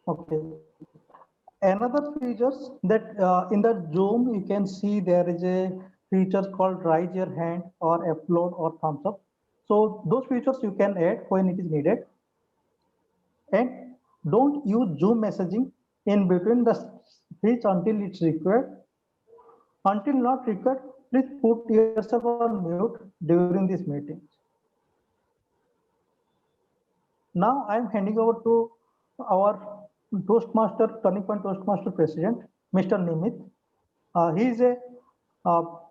Okay. Another features that in the Zoom you can see there is a feature called raise your hand or upload or thumbs up. So those features you can add when it is needed. And don't use Zoom messaging in between the speech until it's required. Until not required, please put yourself on mute during this meeting. Now I am handing over to our Toastmaster, Turning Point Toastmaster President, Mr. Nimit. He is a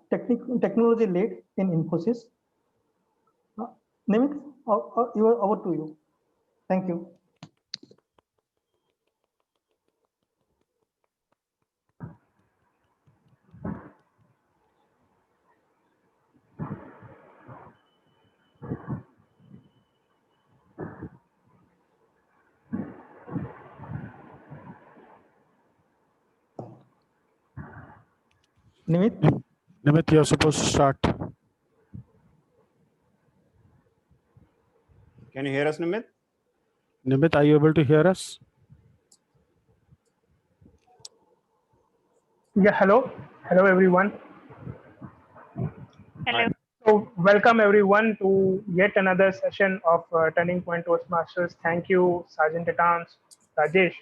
technology lead in Infosys. Uh, Nimit, over to you. Thank you. Nimit, Nimit, you're supposed to start. Can you hear us, Nimit? Nimit, are you able to hear us? Yeah, hello. Hello, everyone. Hi. So, welcome everyone to yet another session of Turning Point Toastmasters. Thank you, Sergeant at Arms, Rajesh,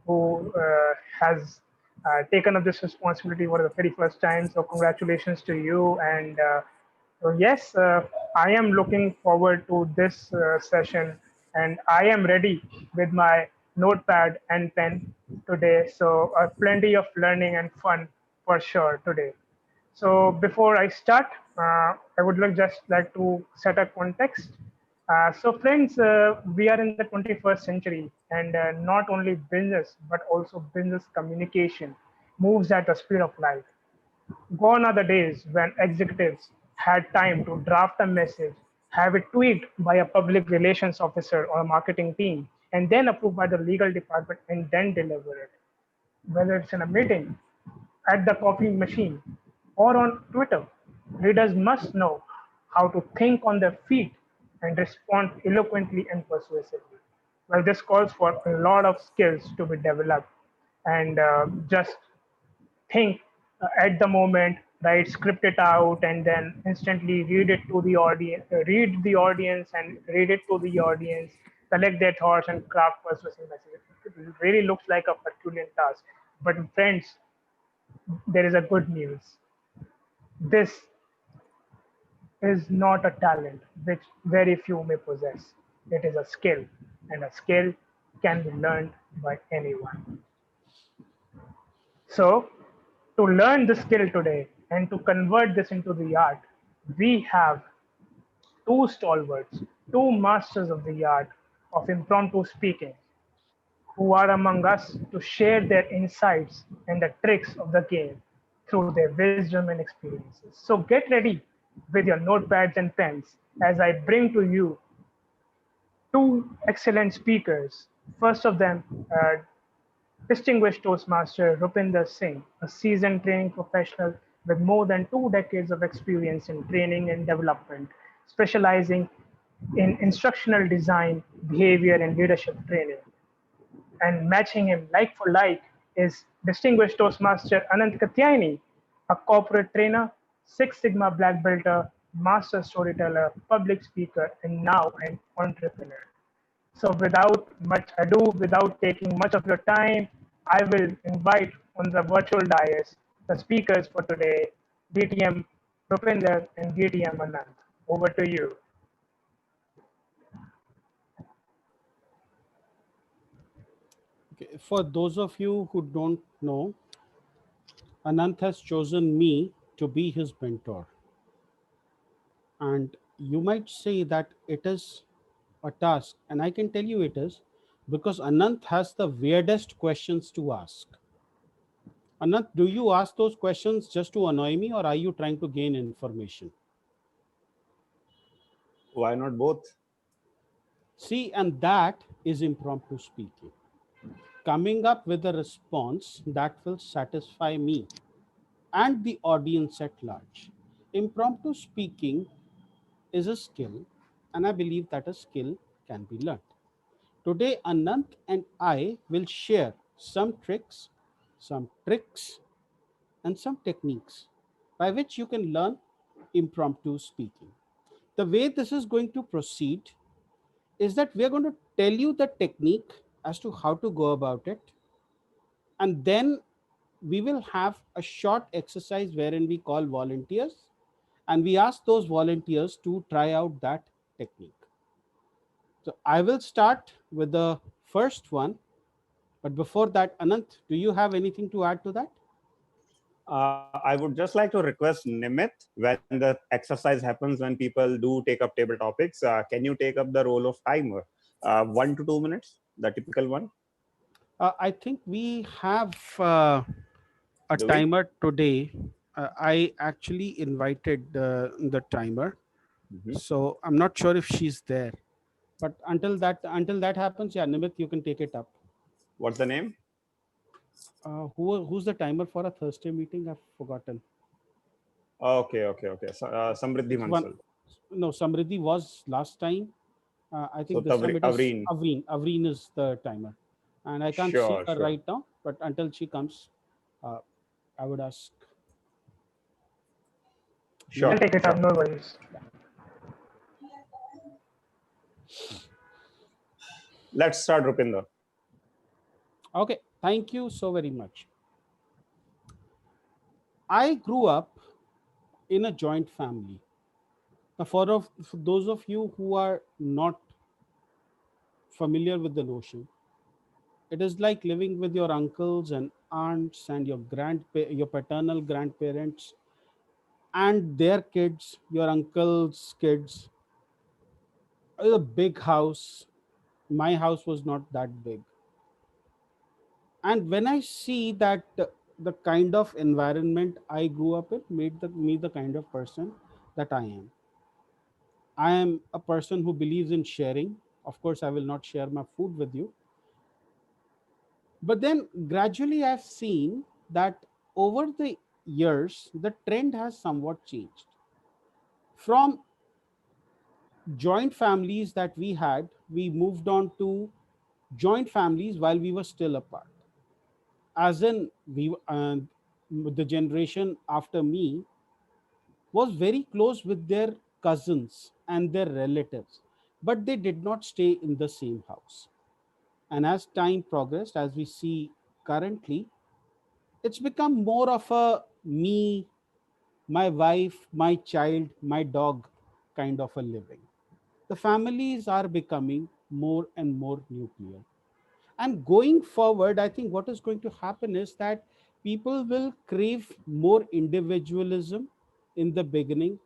who has taken up this responsibility for the very first time. So, congratulations to you. And so yes, I am looking forward to this session, and I am ready with my notepad and pen today. So, plenty of learning and fun for sure today. So before I start, I would just like to set a context. So friends, we are in the 21st century, and not only business but also business communication moves at the speed of light. Gone are the days when executives had time to draft a message, have it tweaked by a public relations officer or a marketing team, and then approved by the legal department and then deliver it. Whether it's in a meeting, at the coffee machine, or on Twitter, readers must know how to think on their feet and respond eloquently and persuasively. Well, this calls for a lot of skills to be developed, and just think at the moment, right? Script it out and then instantly read it to the audience, read the audience and read it to the audience, collect their thoughts and craft persuasive messages. It really looks like a Herculean task. But friends, there is a good news. This is not a talent which very few may possess. It is a skill, and a skill can be learned by anyone. So, to learn the skill today and to convert this into the art, we have two stalwarts, two masters of the art of impromptu speaking, who are among us to share their insights and the tricks of the game through their wisdom and experiences. So get ready with your notepads and pens as I bring to you two excellent speakers. First of them, distinguished Toastmaster Rupinder Singh, a seasoned training professional with more than 2 decades of experience in training and development, specializing in instructional design, behavior, and leadership training. And matching him like for like is distinguished Toastmaster Anant Katyayani, a corporate trainer, Six Sigma black belter, master storyteller, public speaker, and now an entrepreneur. So without much ado, without taking much of your time, I will invite on the virtual dais the speakers for today, DTM Rupinder and DTM Anand. Over to you. Okay. For those of you who don't know, Anant has chosen me to be his mentor. And you might say that it is a task, and I can tell you it is, because Anant has the weirdest questions to ask. Anant, do you ask those questions just to annoy me, or are you trying to gain information? Why not both? See, and that is impromptu speaking. Coming up with a response that will satisfy me and the audience at large. Impromptu speaking is a skill, and I believe that a skill can be learned. Today, Anant and I will share some tricks, some tricks, and some techniques by which you can learn impromptu speaking. The way this is going to proceed is that we are going to tell you the technique as to how to go about it, and then we will have a short exercise wherein we call volunteers and we ask those volunteers to try out that technique. So I will start with the first one, but before that, Anant, do you have anything to add to that? I would just like to request Nimit, when the exercise happens, when people do take up table topics, can you take up the role of timer? 1 to 2 minutes, the typical one. I think we have a Do we? timer today. I actually invited the timer, Mhm. so I'm not sure if she's there. But until that happens, yeah, Nimit, you can take it up. What's the name? Who's the timer for a Thursday meeting? I've forgotten. Okay. So, Samriddhi It's one. Mansal. No, Samriddhi was last time. I So think this time it is Avreen. Avreen. Avreen is the timer, and I can't see Sure, her sure, right now. But until she comes, uh, I would ask I'll Nimit. sure, take it up, sure. no worries. Let's start, Rupinder. Okay, thank you so very much. I grew up in a joint family. Now, for those of you who are not familiar with the notion, it is like living with your uncles and aunts and your paternal grandparents and their kids, your uncle's kids. A big house. My house was not that big. And when I see that the kind of environment I grew up in made me the kind of person that I am. I am a person who believes in sharing. Of course, I will not share my food with you. But then gradually I've seen that over the years, the trend has somewhat changed. From joint families that we had, we moved on to joint families while we were still apart. As in, the generation after me was very close with their cousins and their relatives, but they did not stay in the same house. And as time progressed, as we see currently, it's become more of a me, my wife, my child, my dog kind of a living. The families are becoming more and more nuclear. And going forward, I think what is going to happen is that people will crave more individualism in the beginning,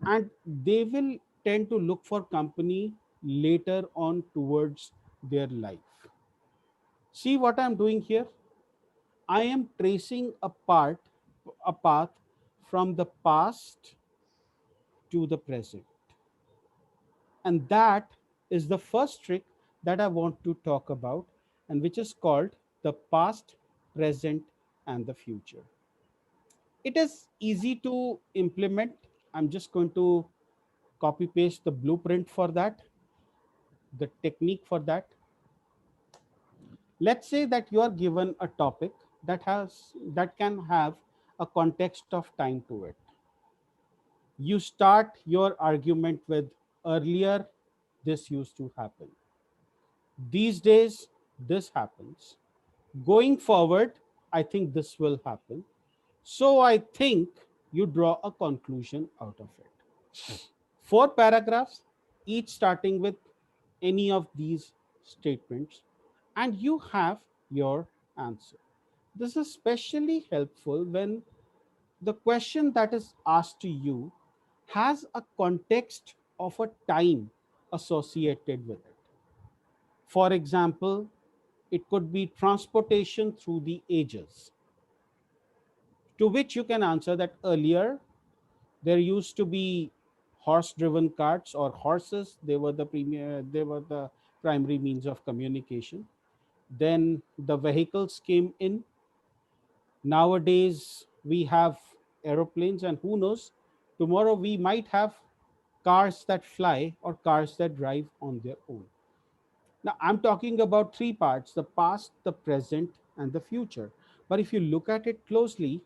and they will tend to look for company later on towards their life. See what I'm doing here? I am tracing a path from the past to the present. And that is the first trick that I want to talk about, and which is called the past, present, and the future. It is easy to implement. I'm just going to copy paste the blueprint for that, the technique for that. Let's say that you are given a topic that can have a context of time to it. You start your argument with earlier this used to happen. These days this happens. Going forward, I think this will happen. So I think you draw a conclusion out of it. Four paragraphs, each starting with any of these statements, and you have your answer. This is especially helpful when the question that is asked to you has a context of a time associated with it. For example, it could be transportation through the ages, to which you can answer that earlier there used to be horse driven carts or horses. They were the primary means of communication. Then the vehicles came in. Nowadays we have aeroplanes, and who knows, tomorrow we might have cars that fly or cars that drive on their own. Now, I'm talking about three parts: the past, the present, and the future. But if you look at it closely,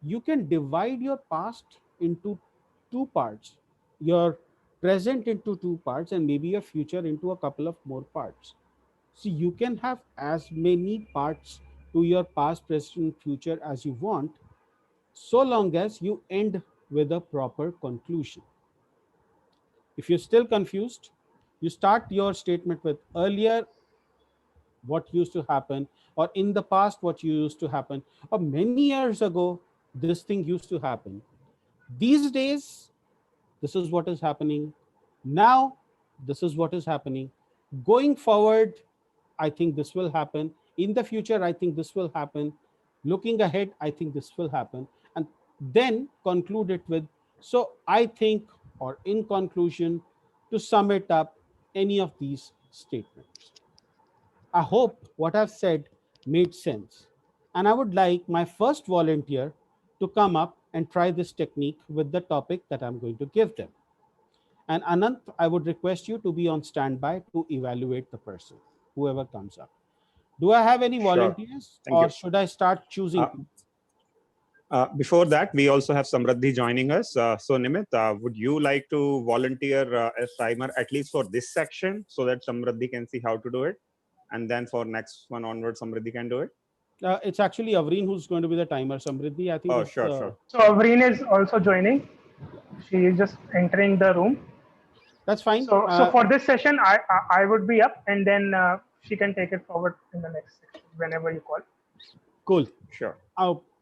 you can divide your past into two parts, your present into two parts, and maybe your future into a couple of more parts. So you can have as many parts to your past, present, future as you want, so long as you end with a proper conclusion. If you're still confused, you start your statement with earlier what used to happen, or in the past what used to happen, or many years ago this thing used to happen. These days, this is what is happening. Now, this is what is happening. Going forward, I think this will happen. In the future, I think this will happen. Looking ahead, I think this will happen. And then conclude it with, so I think, or in conclusion, to sum it up, any of these statements. I hope what I've said made sense. And I would like my first volunteer to come up and try this technique with the topic that I'm going to give them. And Anant, I would request you to be on standby to evaluate the person, whoever comes up. Do I have any Sure. volunteers, Thank or you. should I start choosing? Before that, we also have Samriddhi joining us. So Nimit, would you like to volunteer as timer at least for this section so that Samriddhi can see how to do it? And then for next one onward, Samriddhi can do it? It's actually Avreen who's going to be the timer. Samriddhi, I think, Oh, is sure, sure. So Avreen is also joining. She is just entering the room. that's fine. So for this session, I would be up, and then she can take it forward in the next section whenever you call. Cool. Sure.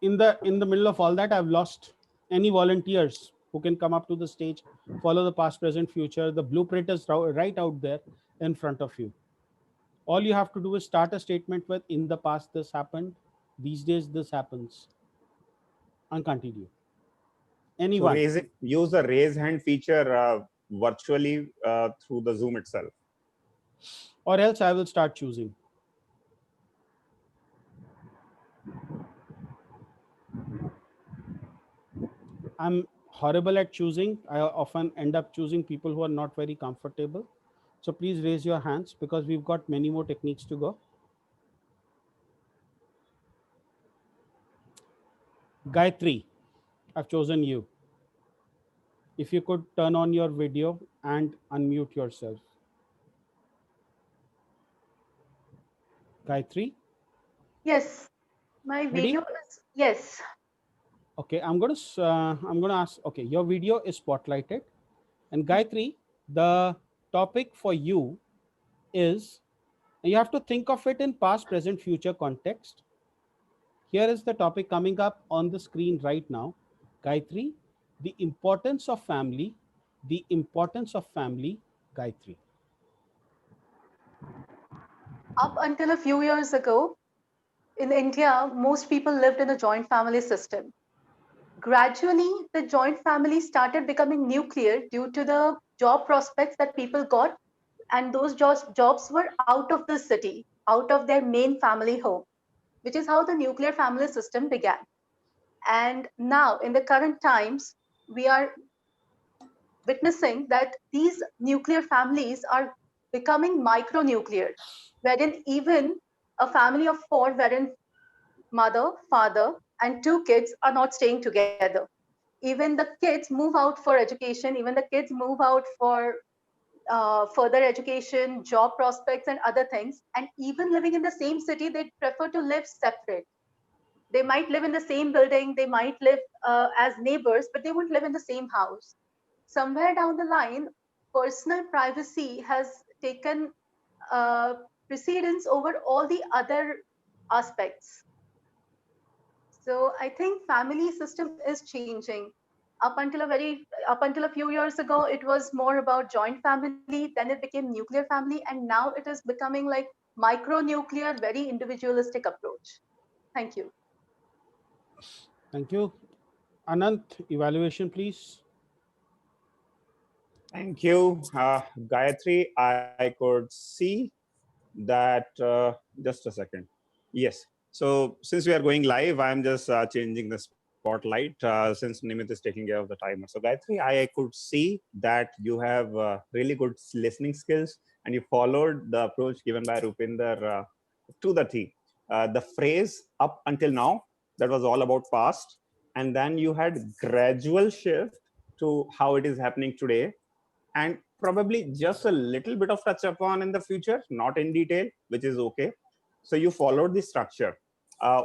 In the middle of all that, I've lost any volunteers who can come up to the stage, follow the past, present, future. The blueprint is right out there in front of you. All you have to do is start a statement with, in the past this happened, these days this happens, and continue. So Anyone? use the raise hand feature virtually through the Zoom itself. Or else I will start choosing. I'm horrible at choosing. I often end up choosing people who are not very comfortable. So please raise your hands because we've got many more techniques to go. Gayatri, I've chosen you. If you could turn on your video and unmute yourself. Gayatri, Yes, my ready? video is, yes. Okay, I'm gonna ask. Okay, your video is spotlighted, and Gayatri, the topic for you is, you have to think of it in past, present, future context. Here is the topic coming up on the screen right now. Gayatri, the importance of family, the importance of family, Gayatri. Up until a few years ago, in India, most people lived in a joint family system. Gradually, the joint family started becoming nuclear due to the job prospects that people got, and those jobs were out of the city, out of their main family home, which is how the nuclear family system began. And now, in the current times, we are witnessing that these nuclear families are becoming micronuclear, wherein even a family of four, wherein mother, father, and two kids are not staying together. Even the kids move out for education, even the kids move out for further education, job prospects, and other things. And even living in the same city, they prefer to live separate. They might live in the same building, they might live as neighbors, but they won't live in the same house. Somewhere down the line, personal privacy has taken uh, precedence over all the other aspects. So I think family system is changing. Up until a few years ago, it was more about joint family. Then it became nuclear family, and now it is becoming like micro-nuclear, very individualistic approach. Thank you. Thank you. Anant, evaluation, please. Thank you. Gayatri, I could see that, just a second. Yes. So since we are going live, I'm just changing the spotlight since Nimit is taking care of the timer. So Gayatri, I could see that you have really good listening skills and you followed the approach given by Rupinder to the T. The phrase up until now, that was all about past. And then you had gradual shift to how it is happening today, and probably just a little bit of touch upon in the future, not in detail, which is okay. So you followed the structure.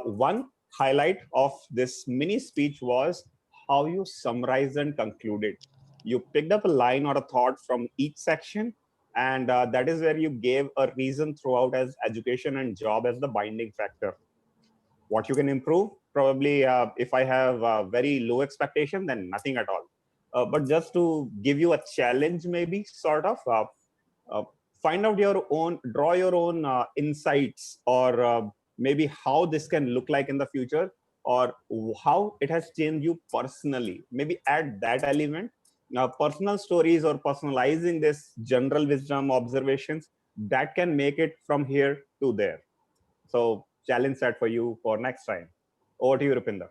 One highlight of this mini speech was how you summarized and concluded. You picked up a line or a thought from each section, and that is where you gave a reason throughout as education and job as the binding factor. What you can improve, probably if I have very low expectation, then nothing at all. But just to give you a challenge, maybe sort of uh, find out your own, draw your own insights, or maybe how this can look like in the future, or how it has changed you personally. Maybe add that element. Personal stories or personalizing this general wisdom observations that can make it from here to there. So challenge set for you for next time. Over to you, Rupinder.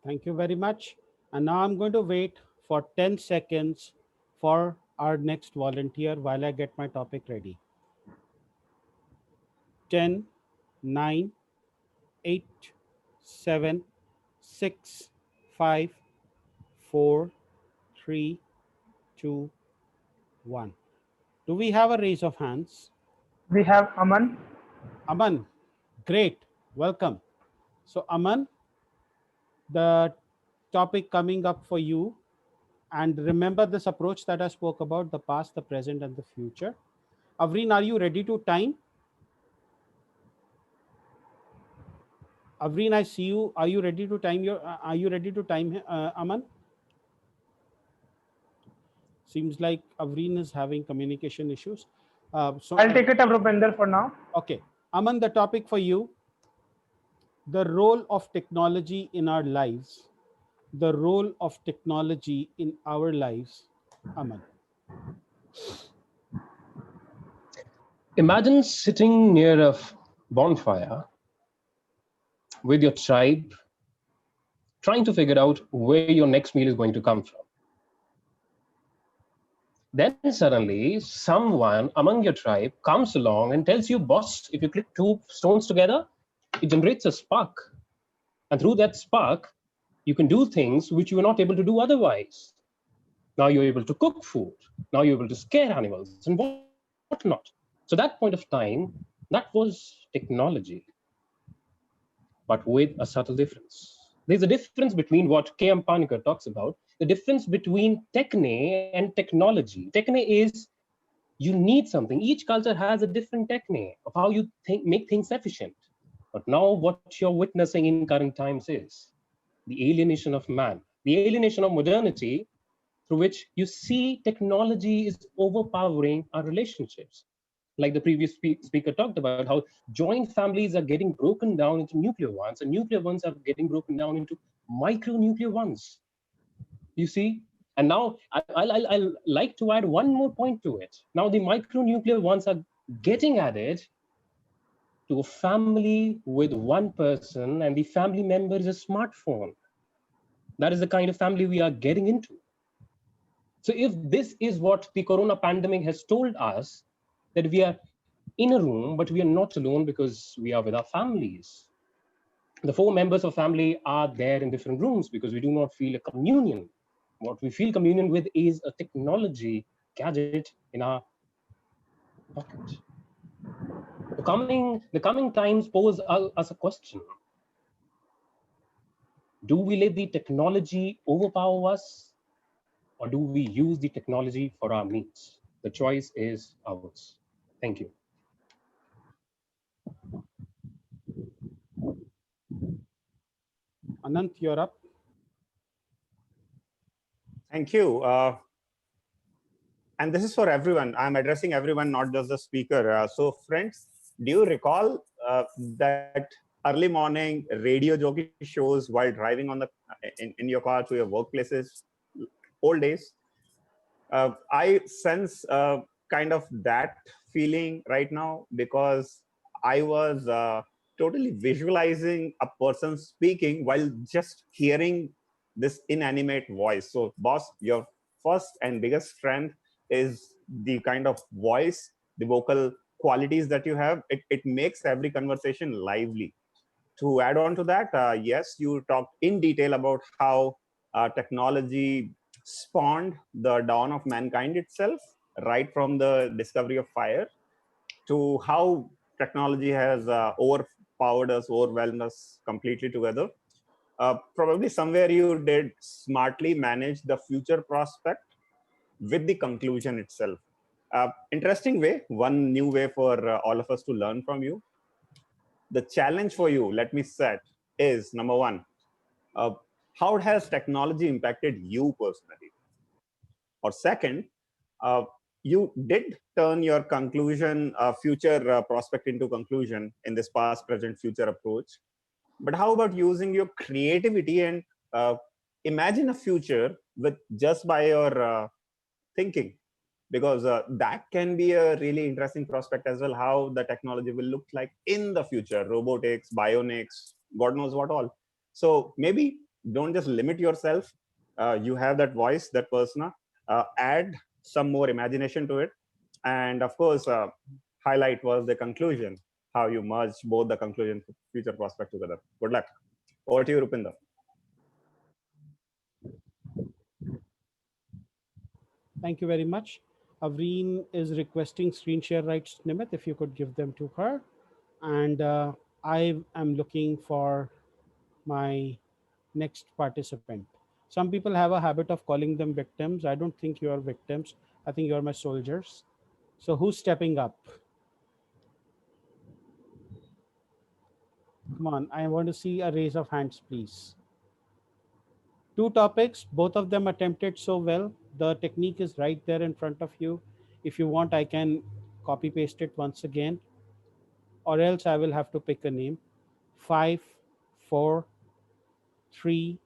Thank you very much. And now I'm going to wait for 10 seconds for our next volunteer while I get my topic ready. 10, 9, 8, 7, 6, 5, 4, 3, 2, 1. Do we have a raise of hands? We have Aman. Aman, great. Welcome. So Aman, the topic coming up for you, and remember this approach that I spoke about, the past, the present, and the future. Avreen, are you ready to time? Avreen, I see you. Are you ready to time Aman? Seems like Avreen is having communication issues. So I'll take it up, Rupinder, for now. Okay. Aman, the topic for you, the role of technology in our lives. The role of technology in our lives. Aman. Imagine sitting near a bonfire with your tribe, trying to figure out where your next meal is going to come from. Then suddenly someone among your tribe comes along and tells you, boss, if you click two stones together, it generates a spark. And through that spark, you can do things which you were not able to do otherwise. Now you're able to cook food. Now you're able to scare animals and whatnot. So that point of time, that was technology, but with a subtle difference. There's a difference between what K.M. Panikkar talks about, the difference between techne and technology. Techne is you need something. Each culture has a different techne of how you make things efficient. But now what you're witnessing in current times is the alienation of man, the alienation of modernity, through which you see technology is overpowering our relationships. Like the previous speaker talked about, how joint families are getting broken down into nuclear ones, and nuclear ones are getting broken down into micronuclear ones. You see? And now I'll like to add one more point to it. Now the micronuclear ones are getting added to a family with one person, and the family member is a smartphone. That is the kind of family we are getting into. So if this is what the corona pandemic has told us, that we are in a room, but we are not alone because we are with our families. The four members of family are there in different rooms because we do not feel a communion. What we feel communion with is a technology gadget in our pocket. The coming times pose us a question. Do we let the technology overpower us, or do we use the technology for our needs? The choice is ours. Thank you. Anant, you're up. Thank you. And this is for everyone. I'm addressing everyone, not just the speaker. So friends, do you recall that early morning radio jockey shows while driving on the in your car to your workplaces? Old days. I sense kind of that feeling right now because I was totally visualizing a person speaking while just hearing this inanimate voice. So boss, your first and biggest strength is the kind of voice the vocal qualities that you have, it makes every conversation lively. To add on to that, yes, you talked in detail about how technology spawned the dawn of mankind itself, right from the discovery of fire to how technology has overpowered us, overwhelmed us completely together. Probably somewhere you did smartly manage the future prospect with the conclusion itself. Interesting way, one new way for all of us to learn from you. The challenge for you, let me set, is number one, uh, how has technology impacted you personally? Or second, uh, you did turn your conclusion, future prospect into conclusion in this past, present, future approach. But how about using your creativity and imagine a future with just by your thinking? Because that can be a really interesting prospect as well, how the technology will look like in the future, robotics, bionics, God knows what all. So maybe don't just limit yourself. You have that voice, that persona, add some more imagination to it. And of course, highlight was the conclusion, how you merge both the conclusion and future prospect together. Good luck. Over to you, Rupinder. Thank you very much. Avreen is requesting screen share rights, Nimit, if you could give them to her. And I am looking for my next participant. Some people have a habit of calling them victims. I don't think you are victims. I think you are my soldiers. So who's stepping up? Come on, I want to see a raise of hands, please. Two topics, both of them attempted so well. The technique is right there in front of you. If you want, I can copy paste it once again, or else I will have to pick a name. 5, 4, 3,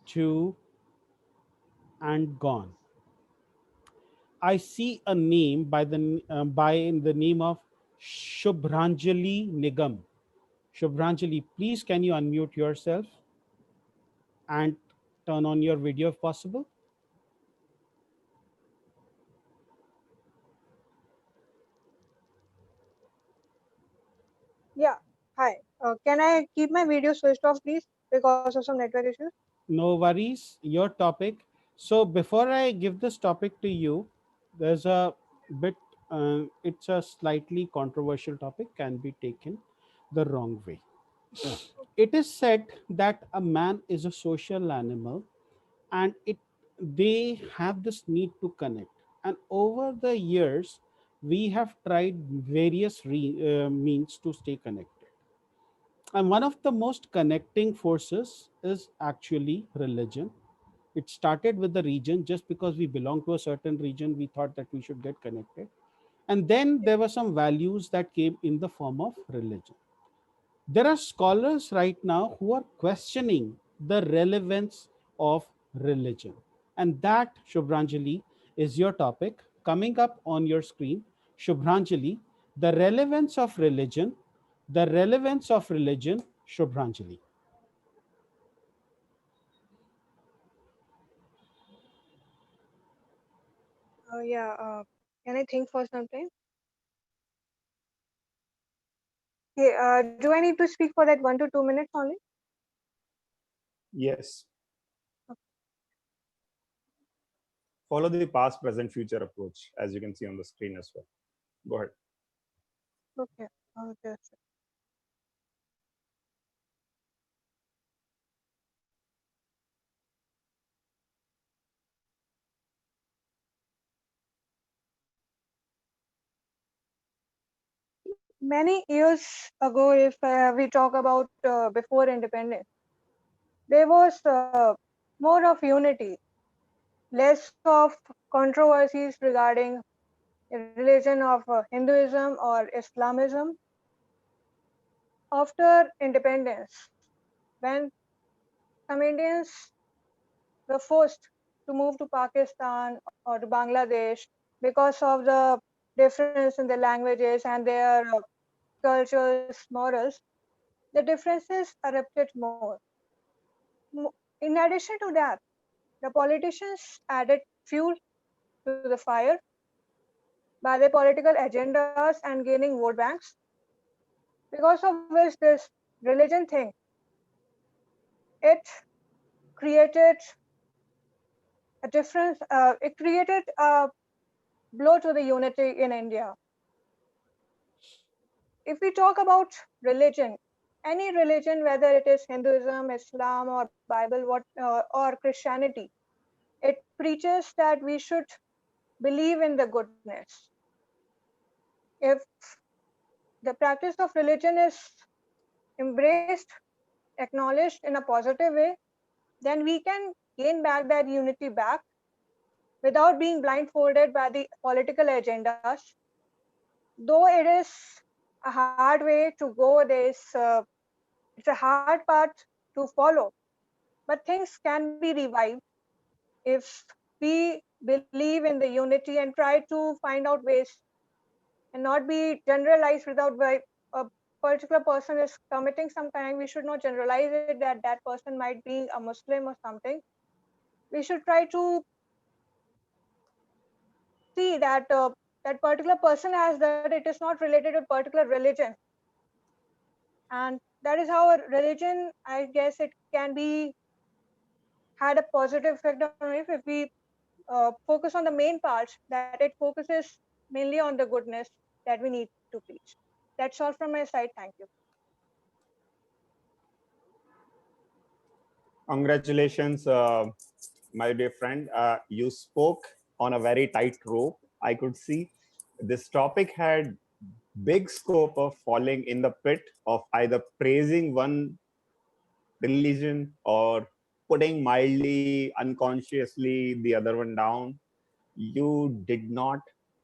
2, and gone. I see a name by the name of Shubhranjali Nigam. Shubhranjali, please can you unmute yourself and turn on your video if possible? Yeah. Hi. Can I keep my video switched off, please, because of some network issues? No worries, your topic. So before I give this topic to you, there's a bit, it's a slightly controversial topic, can be taken the wrong way. It is said that a man is a social animal, and they have this need to connect. And over the years, we have tried various means to stay connected. And one of the most connecting forces is actually religion. It started with the region. Just because we belong to a certain region, we thought that we should get connected. And then there were some values that came in the form of religion. There are scholars right now who are questioning the relevance of religion. And that, Shubhranjali, is your topic coming up on your screen. Shubhranjali, the relevance of religion, the relevance of religion, Shubhranjali. Yeah. Can I think for some time? Okay. Do I need to speak for that 1 to 2 minutes only? Yes. Follow the past, present, future approach, as you can see on the screen as well. Go ahead. Okay. Okay. Many years ago, if we talk about before independence, there was more of unity, less of controversies regarding religion of Hinduism or Islamism. After independence, when some Indians were forced to move to Pakistan or to Bangladesh because of the difference in the languages and their cultures, morals, the differences erupted more. In addition to that, the politicians added fuel to the fire by their political agendas and gaining vote banks, because of which this religion thing, it created a difference, it created a blow to the unity in India. If we talk about religion, any religion, whether it is Hinduism, Islam, or Bible, or Christianity, it preaches that we should believe in the goodness. If the practice of religion is embraced, acknowledged in a positive way, then we can gain back that unity back without being blindfolded by the political agendas. Though it is a hard way to go, it's a hard path to follow, but things can be revived if we believe in the unity and try to find out ways and not be generalized without why a particular person is committing some crime. We should not generalize it that that person might be a Muslim or something. We should try to see that that particular person has that it is not related to a particular religion, and that is how a religion, I guess, it can be had a positive effect on life if we focus on the main parts, that it focuses mainly on the goodness that we need to preach. That's all from my side. Thank you. Congratulations, my dear friend. You spoke on a very tight rope. I could see this topic had big scope of falling in the pit of either praising one religion or putting mildly unconsciously the other one down. You did not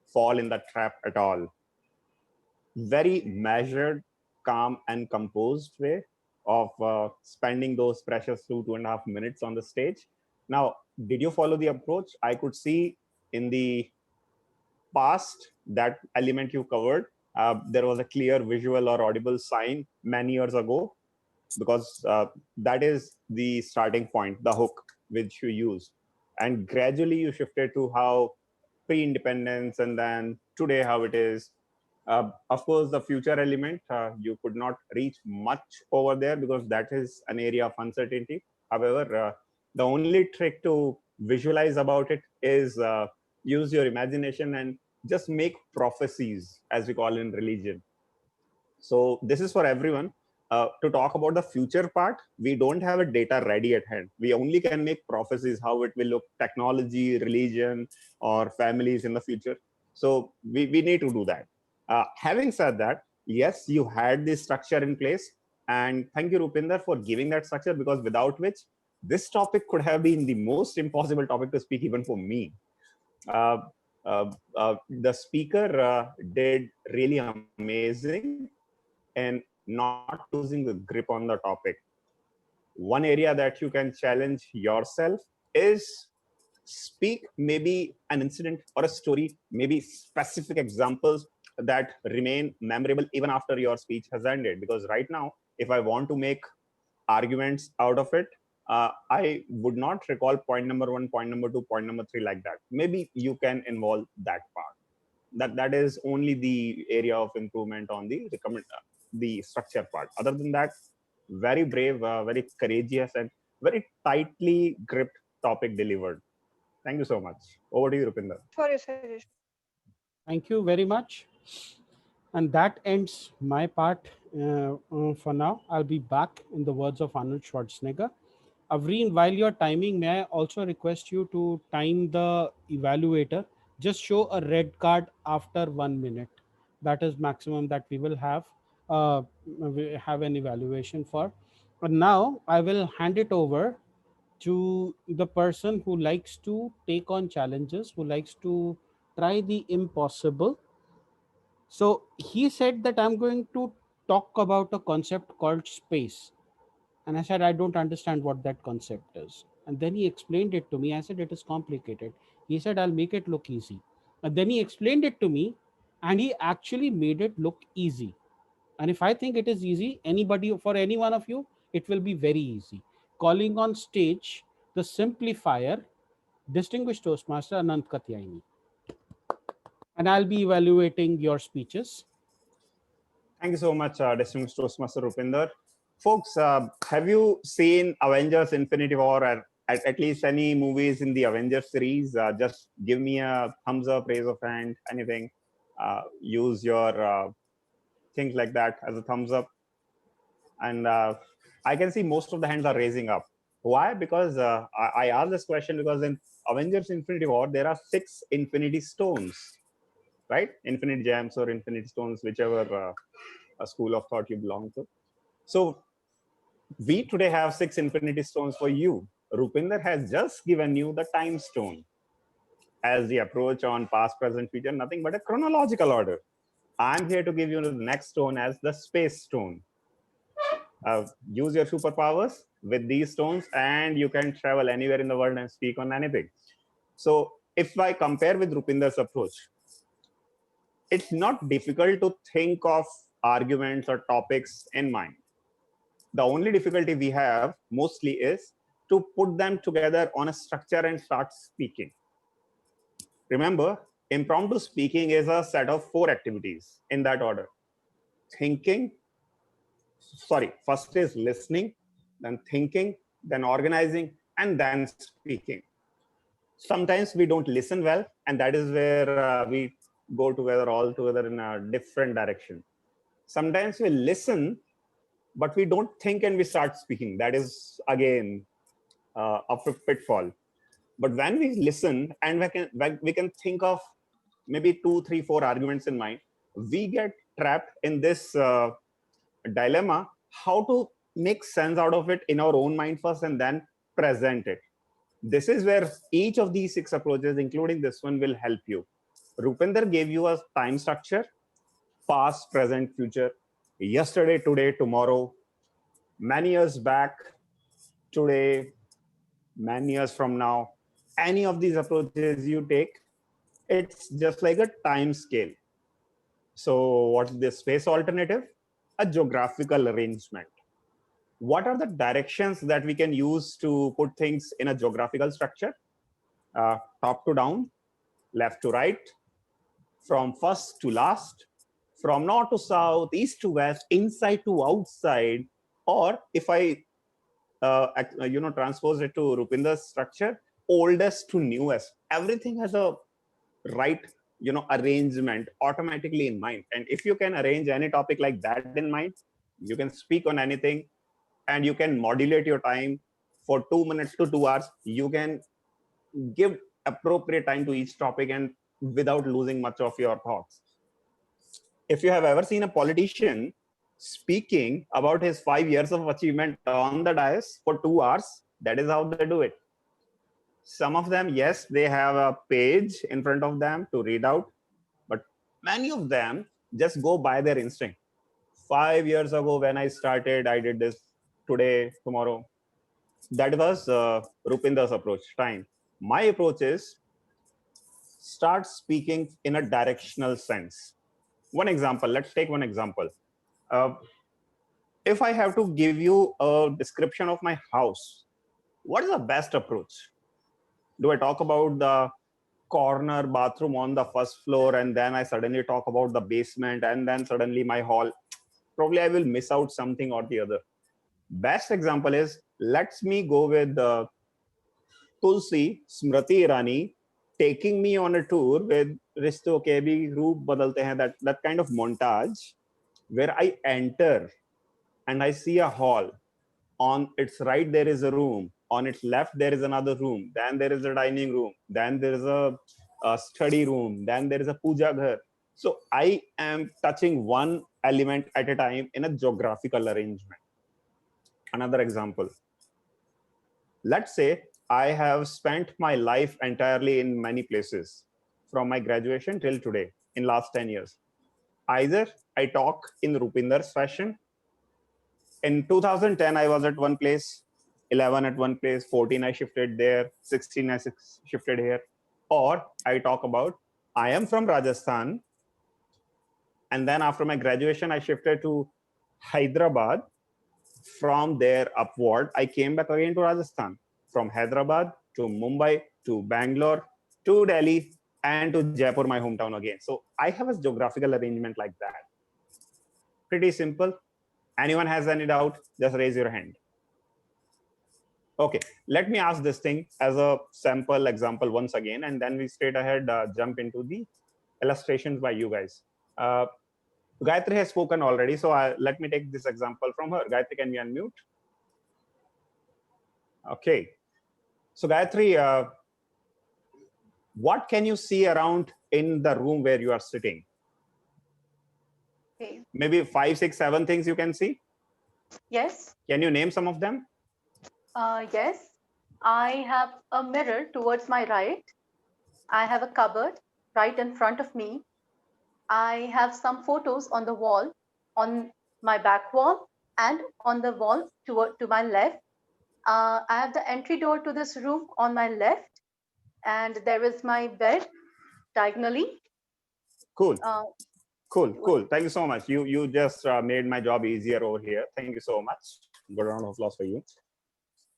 fall in that trap at all. Very measured, calm, and composed way of spending those precious 2.5 minutes on the stage. Now, did you follow the approach? I could see in the past that element you covered. There was a clear visual or audible sign many years ago, because that is the starting point, the hook which you use. And gradually you shifted to how pre-independence, and then today how it is. Of course, the future element, you could not reach much over there because that is an area of uncertainty. However, the only trick to visualize about it is use your imagination and just make prophecies, as we call in religion. So this is for everyone. To talk about the future part, we don't have a data ready at hand. We only can make prophecies how it will look, technology, religion, or families in the future. So we need to do that. Having said that, yes, you had this structure in place. And thank you, Rupinder, for giving that structure, because without which this topic could have been the most impossible topic to speak even for me. Uh, the speaker did really amazing and not losing the grip on the topic. One area that you can challenge yourself is speak maybe an incident or a story, maybe specific examples that remain memorable even after your speech has ended. Because right now, if I want to make arguments out of it, I would not recall point number one, point number two, point number three like that. Maybe you can involve that part. That is only the area of improvement on the structure part. Other than that, very brave, very courageous, and very tightly gripped topic delivered. Thank you so much. Over to you, Rupinder. For your suggestion. Thank you very much. And that ends my part for now. I'll be back in the words of Arnold Schwarzenegger. Avreen, while you're timing, may I also request you to time the evaluator? Just show a red card after 1 minute. That is maximum that we will have an evaluation for. But now I will hand it over to the person who likes to take on challenges, who likes to try the impossible. So he said that I'm going to talk about a concept called space. And I said, I don't understand what that concept is. And then he explained it to me. I said, it is complicated. He said, I'll make it look easy. And then he explained it to me, and he actually made it look easy. And if I think it is easy, anybody, for any one of you, it will be very easy. Calling on stage the simplifier, distinguished Toastmaster Anant Katyaini. And I'll be evaluating your speeches. Thank you so much, distinguished Toastmaster Rupinder. Folks, have you seen Avengers Infinity War, or at least any movies in the Avengers series? Just give me a thumbs up, raise of hand, anything. Use your things like that as a thumbs up. And I can see most of the hands are raising up. Why? Because I asked this question because in Avengers Infinity War, there are 6 Infinity Stones, right? Infinite Gems or Infinity Stones, whichever a school of thought you belong to. So we today have 6 Infinity Stones for you. Rupinder has just given you the Time Stone as the approach on past, present, future, nothing but a chronological order. I'm here to give you the next stone as the Space Stone. Use your superpowers with these stones and you can travel anywhere in the world and speak on anything. So if I compare with Rupinder's approach, it's not difficult to think of arguments or topics in mind. The only difficulty we have mostly is to put them together on a structure and start speaking. Remember, impromptu speaking is a set of 4 activities in that order. First is listening, then thinking, then organizing, and then speaking. Sometimes we don't listen well, and that is where we go together all together in a different direction. Sometimes we listen, but we don't think and we start speaking. That is again a pitfall. But when we listen and we can think of maybe 2, 3, 4 arguments in mind, we get trapped in this dilemma how to make sense out of it in our own mind first and then present it. This is where each of these 6 approaches, including this one, will help you. Rupinder gave you a time structure: past, present, future, yesterday, today, tomorrow, many years back, today, many years from now. Any of these approaches you take, it's just like a time scale. So what's the space alternative? A geographical arrangement. What are the directions that we can use to put things in a geographical structure? Top to down, left to right, from first to last, from north to south, east to west, inside to outside. Or if I transpose it to Rupinder's structure, oldest to newest. Everything has a right arrangement automatically in mind. And if you can arrange any topic like that in mind, you can speak on anything and you can modulate your time for 2 minutes to 2 hours. You can give appropriate time to each topic and without losing much of your thoughts. If you have ever seen a politician speaking about his 5 years of achievement on the dais for 2 hours, that is how they do it. Some of them, yes, they have a page in front of them to read out, but many of them just go by their instinct. 5 years ago when I started, I did this, today, tomorrow. That was Rupinder's approach, time. My approach is start speaking in a directional sense. One example, let's take one example. If I have to give you a description of my house, what is the best approach? Do I talk about the corner bathroom on the first floor and then I suddenly talk about the basement and then suddenly my hall? Probably I will miss out something or the other. Best example is, let's me go with Tulsi Smriti Irani taking me on a tour with Risto ke bhi roop badalte hain, that kind of montage where I enter and I see a hall. On its right, there is a room. On its left, there is another room. Then there is a dining room. Then there is a study room. Then there is a puja ghar. So I am touching one element at a time in a geographical arrangement. Another example. Let's say I have spent my life entirely in many places from my graduation till today in last 10 years. Either I talk in Rupinder's fashion. In 2010, I was at one place, 11 at one place, 14 I shifted there, 16 I shifted here. Or I talk about, I am from Rajasthan. And then after my graduation, I shifted to Hyderabad. From there upward, I came back again to Rajasthan. From Hyderabad to Mumbai to Bangalore to Delhi and to Jaipur, my hometown again. So I have a geographical arrangement like that. Pretty simple. Anyone has any doubt, just raise your hand. Okay, let me ask this thing as a sample example once again, and then we straight ahead jump into the illustrations by you guys. Gayatri has spoken already, so let me take this example from her. Gayatri, can you unmute? Okay. So Gayatri, what can you see around in the room where you are sitting? Okay. Maybe 5, 6, 7 things you can see. Yes. Can you name some of them? Yes. I have a mirror towards my right. I have a cupboard right in front of me. I have some photos on the wall, on my back wall, and on the wall to my left. I have the entry door to this room on my left, and there is my bed diagonally. Cool. Uh, Cool. Thank you so much. You just made my job easier over here. Thank you so much. Good round of applause for you.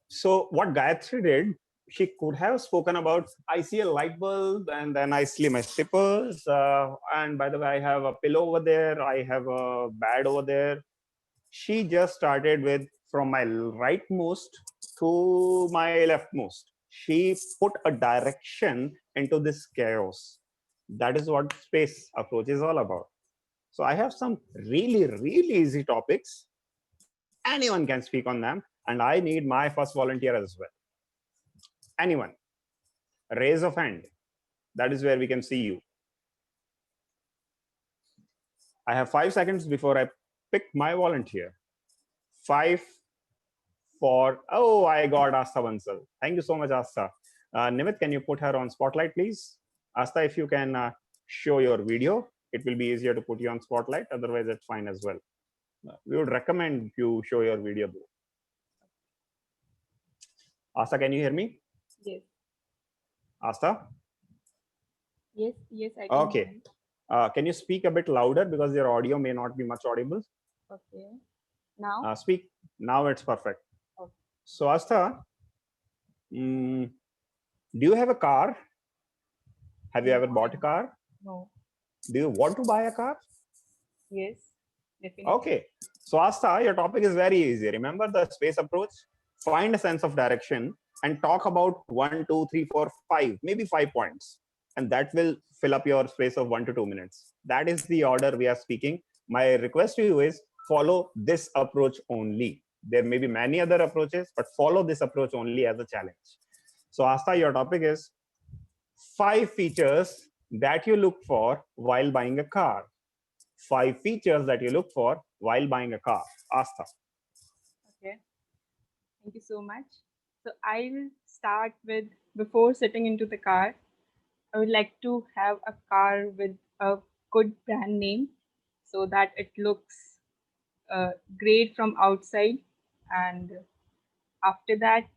So what Gayatri did, she could have spoken about, I see a light bulb and then I see my slippers. And by the way, I have a pillow over there. I have a bed over there. She just started with from my rightmost to my leftmost. She put a direction into this chaos. That is what space approach is all about. So I have some really easy topics. Anyone can speak on them. And I need my first volunteer as well. Anyone? Raise of hand. That is where we can see you. I have 5 seconds before I pick my volunteer. 5, 4. Oh, I got Asta Bansal. Thank you so much, Asta. Nimit, can you put her on spotlight, please? Asta, if you can show your video, it will be easier to put you on spotlight. Otherwise, it's fine as well. We would recommend you show your video though. Asta, can you hear me? Yes. Asta? Yes, I can. Okay. Hear you. Can you speak a bit louder because your audio may not be much audible? Okay. Now? Speak. Now it's perfect. Okay. So Asta, do you have a car? Have you ever bought a car? No. Do you want to buy a car? Yes, definitely. Okay. So Asta, your topic is very easy. Remember the space approach? Find a sense of direction and talk about 1, 2, 3, 4, 5, maybe 5 points. And that will fill up your space of 1 to 2 minutes. That is the order we are speaking. My request to you is follow this approach only. There may be many other approaches, but follow this approach only as a challenge. So Asta, your topic is 5 features that you look for while buying a car. 5 features that you look for while buying a car. Asta. Okay. Thank you so much. So I will start with, before sitting into the car, I would like to have a car with a good brand name so that it looks great from outside. And after that,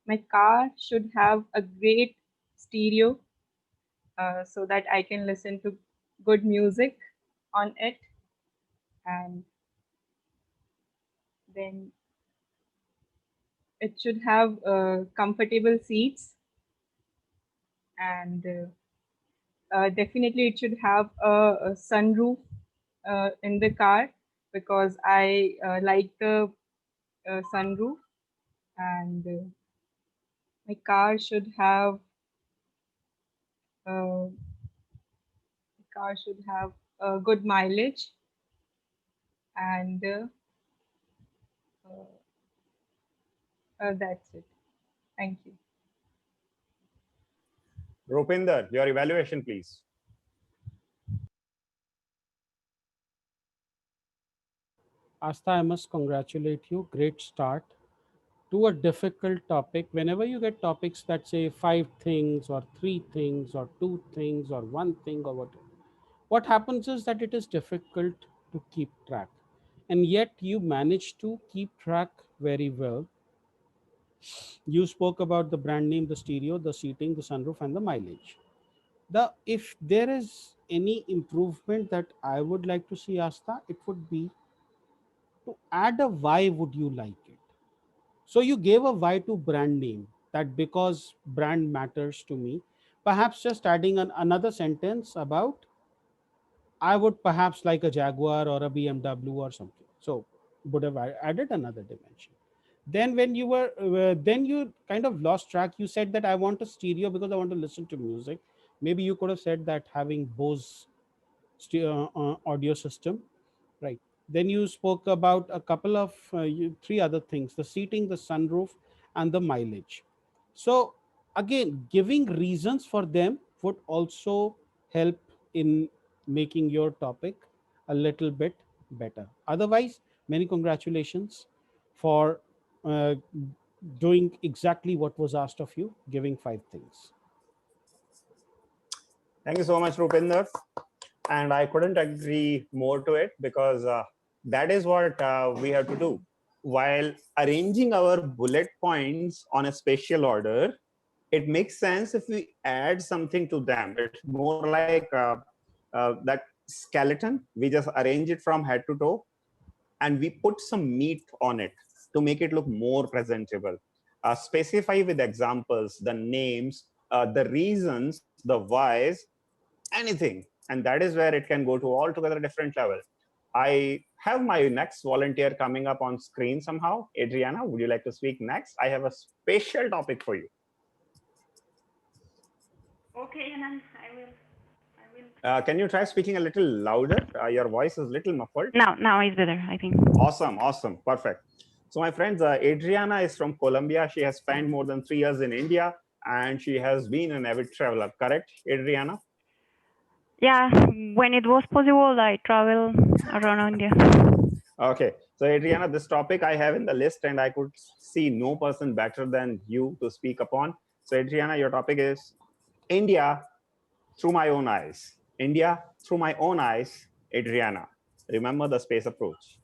my car should have a great stereo so that I can listen to good music on it. And then it should have comfortable seats, and definitely it should have a sunroof in the car because I like the sunroof. And my car should have a good mileage, and that's it. Thank you. Rupinder, your evaluation, please. Asta, I must congratulate you. Great start to a difficult topic. Whenever you get topics that say 5 things or 3 things or 2 things or 1 thing or what happens is that it is difficult to keep track. And yet you manage to keep track very well. You spoke about the brand name, the stereo, the seating, the sunroof, and the mileage. If there is any improvement that I would like to see, Asta, it would be to add a why would you like it. So you gave a why to brand name, that because brand matters to me. perhaps just adding another sentence about, I would perhaps like a Jaguar or a BMW or something. So would have added another dimension. Then when you were, then you kind of lost track. You said that I want a stereo because I want to listen to music. Maybe you could have said that having Bose audio system, right? Then you spoke about a couple of three other things: the seating, the sunroof, and the mileage. So again, giving reasons for them would also help in making your topic a little bit better. Otherwise, many congratulations for uh, doing exactly what was asked of you, giving 5 things. Thank you so much, Rupinder. And I couldn't agree more to it, because that is what we have to do. While arranging our bullet points on a spatial order, it makes sense if we add something to them. It's more like that skeleton. We just arrange it from head to toe, and we put some meat on it to make it look more presentable. Specify with examples, the names, the reasons, the whys, anything. And that is where it can go to altogether different level. I have my next volunteer coming up on screen somehow. Adriana, would you like to speak next? I have a special topic for you. Okay, Anand, I will. Can you try speaking a little louder? Your voice is a little muffled. Now it's better, I think. Awesome, perfect. So my friends, Adriana is from Colombia. She has spent more than 3 years in India, and she has been an avid traveler, correct, Adriana? Yeah, when it was possible, I traveled around India. Okay, so Adriana, this topic I have in the list, and I could see no person better than you to speak upon. So Adriana, your topic is India through my own eyes. India through my own eyes, Adriana. Remember the space approach.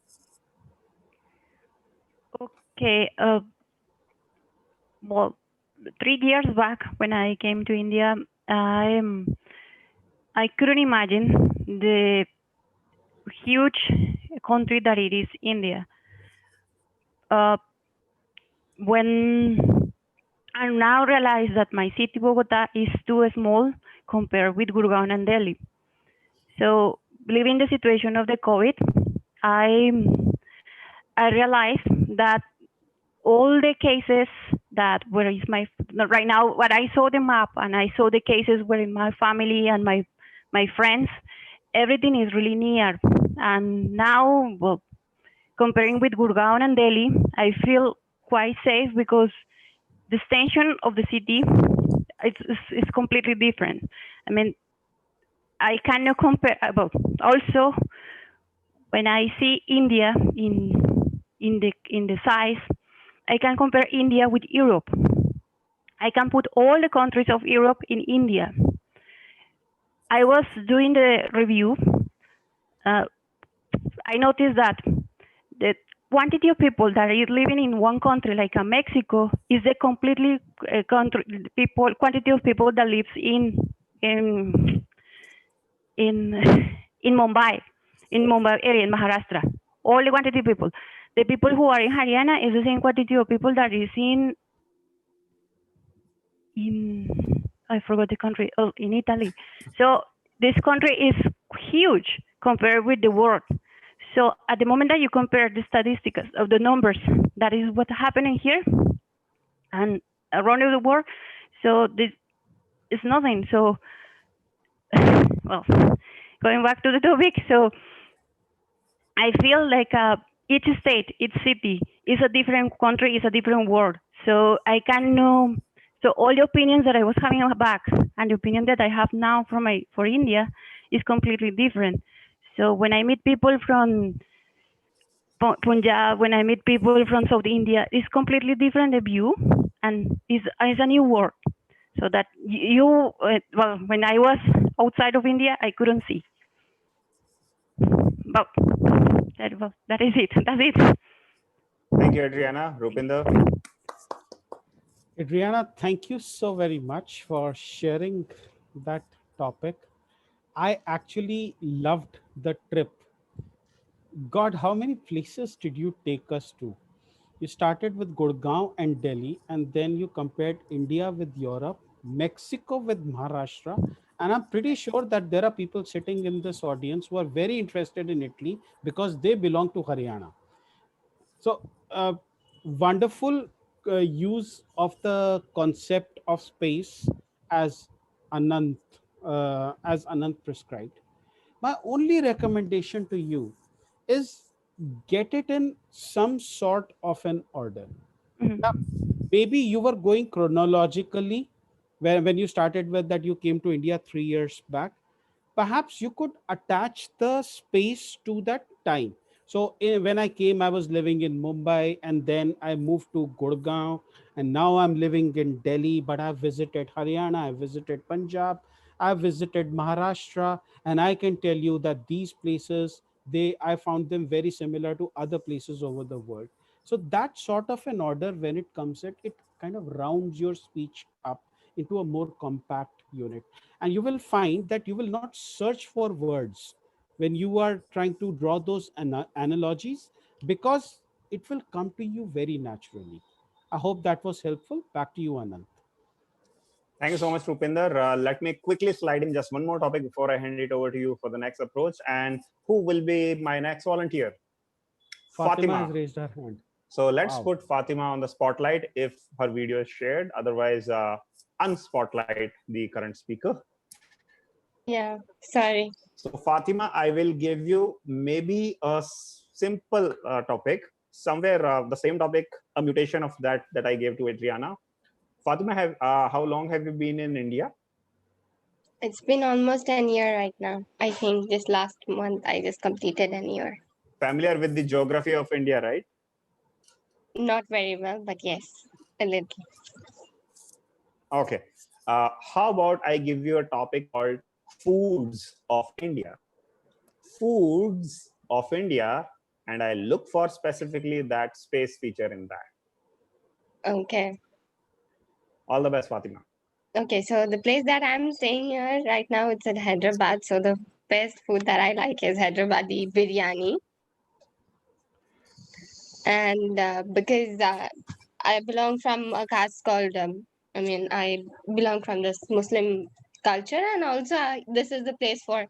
Okay, well, 3 years back when I came to India, I couldn't imagine the huge country that it is, India. When I now realize that my city, Bogota, is too small compared with Gurgaon and Delhi. So, living the situation of the COVID, I realized that all the cases that were is my right now, what I saw the map and I saw the cases were in my family and my friends, everything is really near. And now, well, comparing with Gurgaon and Delhi, I feel quite safe because the extension of the city is completely different. I mean, I cannot compare. But also, when I see India in the size, I can compare India with Europe. I can put all the countries of Europe in India. I was doing the review. I noticed that the quantity of people that are living in one country, like Mexico, is the completely quantity of people that lives in Mumbai area in Maharashtra. All the quantity of people. The people who are in Haryana is the same quantity of people that is in I forgot the country. Oh, in Italy. So this country is huge compared with the world. So at the moment that you compare the statistics of the numbers, that is what's happening here and around the world. So this is nothing. So, well, going back to the topic. So I feel like each state, each city is a different country, is a different world. So I can know. So all the opinions that I was having back and the opinion that I have now for India is completely different. So when I meet people from Punjab, when I meet people from South India, it's completely different the view, and it's a new world. So that well, when I was outside of India, I couldn't see. But that is it. That's it. Thank you, Adriana. Rupinder. Adriana, thank you so very much for sharing that topic. I actually loved the trip. God, how many places did you take us to? You started with Gurgaon and Delhi, and then you compared India with Europe, Mexico with Maharashtra. And I'm pretty sure that there are people sitting in this audience who are very interested in Italy because they belong to Haryana. So, wonderful use of the concept of space as Anant as Anant prescribed. My only recommendation to you is get it in some sort of an order. Now, Mhm. maybe you were going chronologically when you started with that you came to India 3 years back. Perhaps you could attach the space to that time. So when I came, I was living in Mumbai, and then I moved to Gurgaon, and now I'm living in Delhi. But I've visited Haryana, I visited Punjab, I visited Maharashtra, and I can tell you that these places, they I found them very similar to other places over the world. So that sort of an order, when it comes at, it kind of rounds your speech up into a more compact unit, and you will find that you will not search for words when you are trying to draw those analogies, because it will come to you very naturally. I hope that was helpful. Back to you, Anand. Thank you so much, Rupinder. Let me quickly slide in just one more topic before I hand it over to you for the next approach. And who will be my next volunteer? Fatima has Fatima. raised her hand. So let's Wow. put Fatima on the spotlight if her video is shared. Otherwise, unspotlight the current speaker. Yeah, sorry. So Fatima, I will give you maybe a simple topic, somewhere the same topic, a mutation of that I gave to Adriana. Fatima, how long have you been in India? It's been almost an year right now. I think this last month I just completed an year. Familiar with the geography of India, right? Not very well, but yes, a little. Okay. How about I give you a topic called foods of India? Foods of India, and I look for specifically that space feature in that. Okay. All the best, Fatima. Okay, so the place that I'm staying here right now, it's at Hyderabad. So the best food that I like is Hyderabadi biryani. And because I belong from a caste called, I belong from this Muslim culture, and also this is the place for,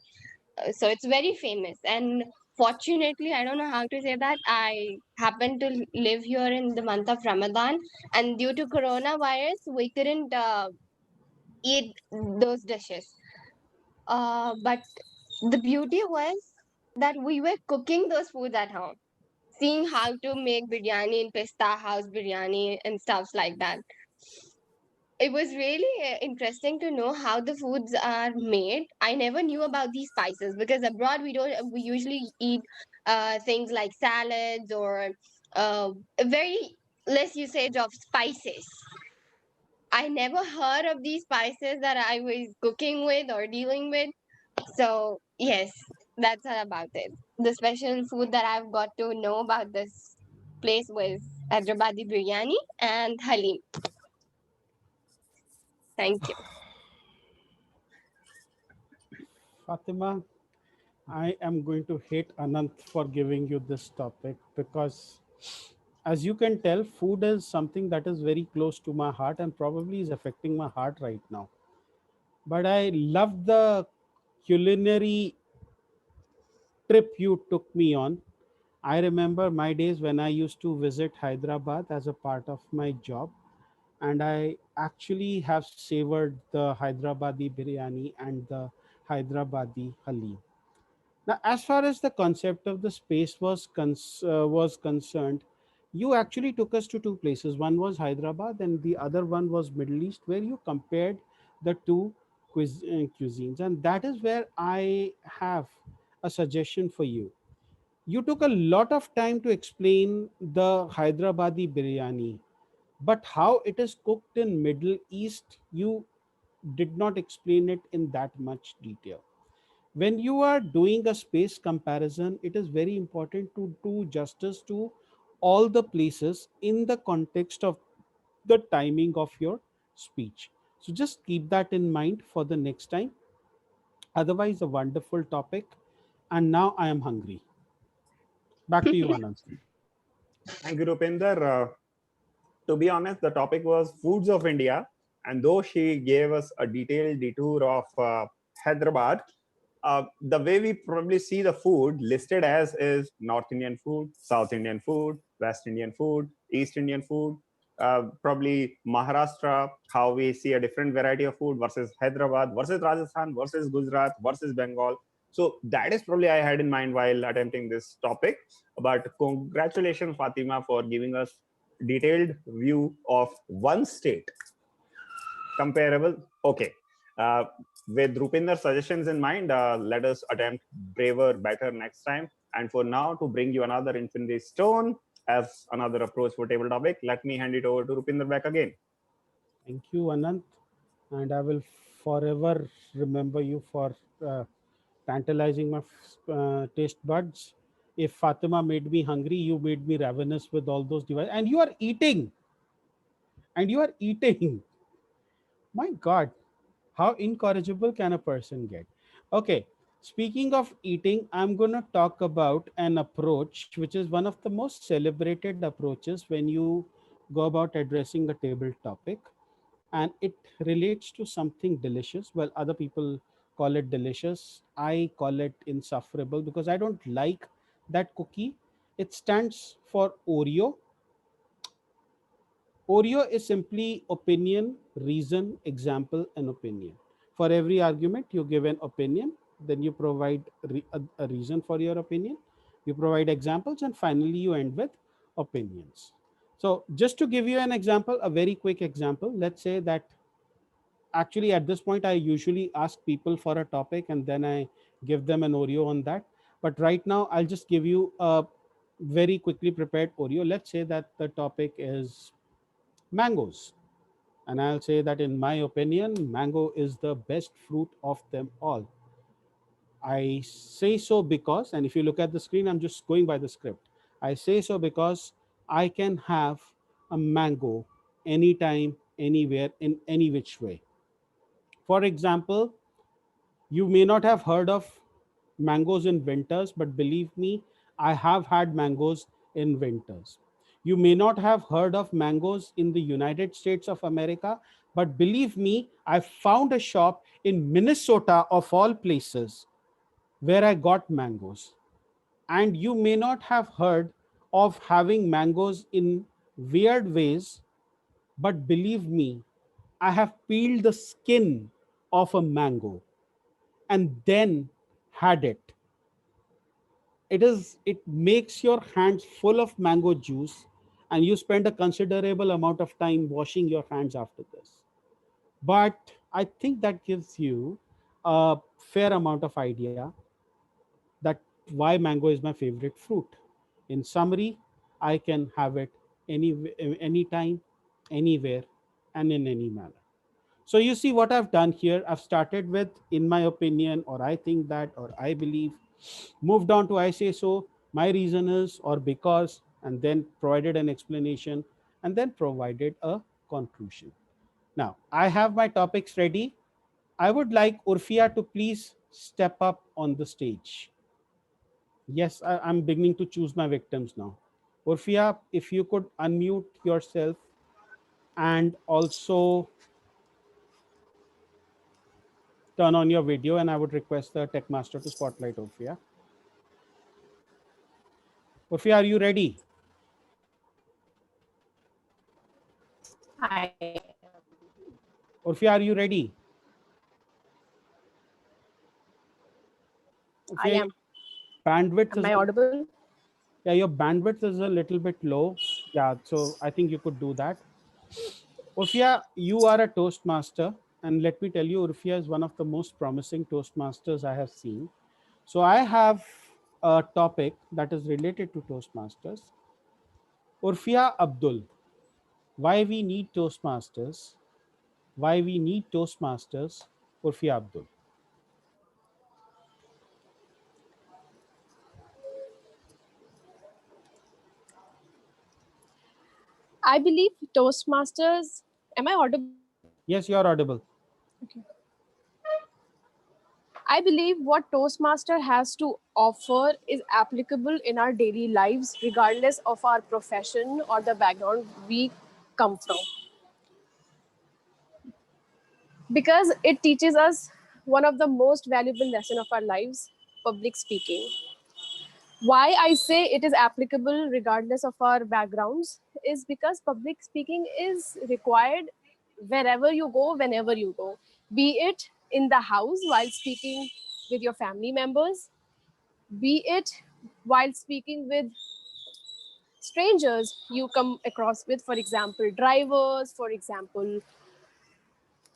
so it's very famous. And fortunately, I don't know how to say that, I happen to live here in the month of Ramadan, and due to coronavirus, we couldn't eat those dishes. But the beauty was that we were cooking those foods at home, seeing how to make biryani in pista house biryani and stuffs like that. It was really interesting to know how the foods are made. I never knew about these spices because abroad we usually eat things like salads or a very less usage of spices. I never heard of these spices that I was cooking with or dealing with. So yes, that's all about it. The special food that I've got to know about this place was Hyderabadi biryani and halim. Thank you. Fatima, I am going to hate Anant for giving you this topic because, as you can tell, food is something that is very close to my heart and probably is affecting my heart right now. But I love the culinary trip you took me on. I remember my days when I used to visit Hyderabad as a part of my job, and I actually have savored the Hyderabadi biryani and the Hyderabadi halim. Now, as far as the concept of the space was concerned, you actually took us to two places. One was Hyderabad, and the other one was Middle East, where you compared the two cuisines, and that is where I have a suggestion for you. You took a lot of time to explain the Hyderabadi biryani, but how it is cooked in Middle East, you did not explain it in that much detail. When you are doing a space comparison, it is very important to do justice to all the places in the context of the timing of your speech. So just keep that in mind for the next time. Otherwise, a wonderful topic. And now I am hungry. Back to you, Anand. Thank you, Rupinder. To be honest, the topic was foods of India. And though she gave us a detailed detour of Hyderabad, the way we probably see the food listed as is North Indian food, South Indian food, West Indian food, East Indian food, probably Maharashtra, how we see a different variety of food versus Hyderabad versus Rajasthan versus Gujarat versus Bengal. So that is probably I had in mind while attempting this topic. But congratulations, Fatima, for giving us detailed view of one state comparable. Okay. With Rupinder's suggestions in mind, let us attempt braver, better next time. And for now, to bring you another Infinity Stone as another approach for table topic, let me hand it over to Rupinder back again. Thank you, Anant. And I will forever remember you for tantalizing my taste buds. If Fatima made me hungry, you made me ravenous with all those devices. And you are eating. And you are eating. My God, how incorrigible can a person get? Okay, speaking of eating, I'm going to talk about an approach which is one of the most celebrated approaches when you go about addressing a table topic. And it relates to something delicious. Well, other people call it delicious. I call it insufferable because I don't like that cookie. It stands for Oreo. Oreo is simply opinion, reason, example, and opinion. For every argument, you give an opinion, then you provide a reason for your opinion, you provide examples, and finally you end with opinions. So, just to give you an example, a very quick example, let's say that actually at this point, I usually ask people for a topic and then I give them an Oreo on that. But right now, I'll just give you a very quickly prepared Oreo. Let's say that the topic is mangoes. And I'll say that in my opinion, mango is the best fruit of them all. I say so because, and if you look at the screen, I'm just going by the script. I say so because I can have a mango anytime, anywhere, in any which way. For example, you may not have heard of mangoes in winters, but believe me, I have had mangoes in winters. You may not have heard of mangoes in the United States of America, but believe me, I found a shop in Minnesota, of all places, where I got mangoes. And you may not have heard of having mangoes in weird ways, but believe me, I have peeled the skin of a mango and then had it. It makes your hands full of mango juice, and you spend a considerable amount of time washing your hands after this. But I think that gives you a fair amount of idea that why mango is my favorite fruit. In summary, I can have it anytime, anywhere, and in any manner. So you see what I've done here. I've started with, in my opinion, or I think that, or I believe, moved on to I say so, my reason is, or because, and then provided an explanation, and then provided a conclusion. Now, I have my topics ready. I would like Urfia to please step up on the stage. Yes, I'm beginning to choose my victims now. Urfia, if you could unmute yourself and also turn on your video, and I would request the tech master to spotlight Urfia. Urfia, are you ready? Hi. Urfia, are you ready? I Urfia, am. bandwidth Am is I audible? yeah, your bandwidth is a little bit low. Yeah, so I think you could do that. Urfia, you are a Toastmaster, and let me tell you, Urfia is one of the most promising Toastmasters I have seen. So I have a topic that is related to Toastmasters. Urfia Abdul, why we need Toastmasters? Why we need Toastmasters? Urfia Abdul. I believe Toastmasters. Am I audible? Yes, you are audible. Okay. I believe what Toastmaster has to offer is applicable in our daily lives, regardless of our profession or the background we come from. because it teaches us one of the most valuable lesson of our lives, public speaking. Why I say it is applicable regardless of our backgrounds is because public speaking is required wherever you go, whenever you go, be it in the house while speaking with your family members, be it while speaking with strangers you come across with, for example, drivers, for example,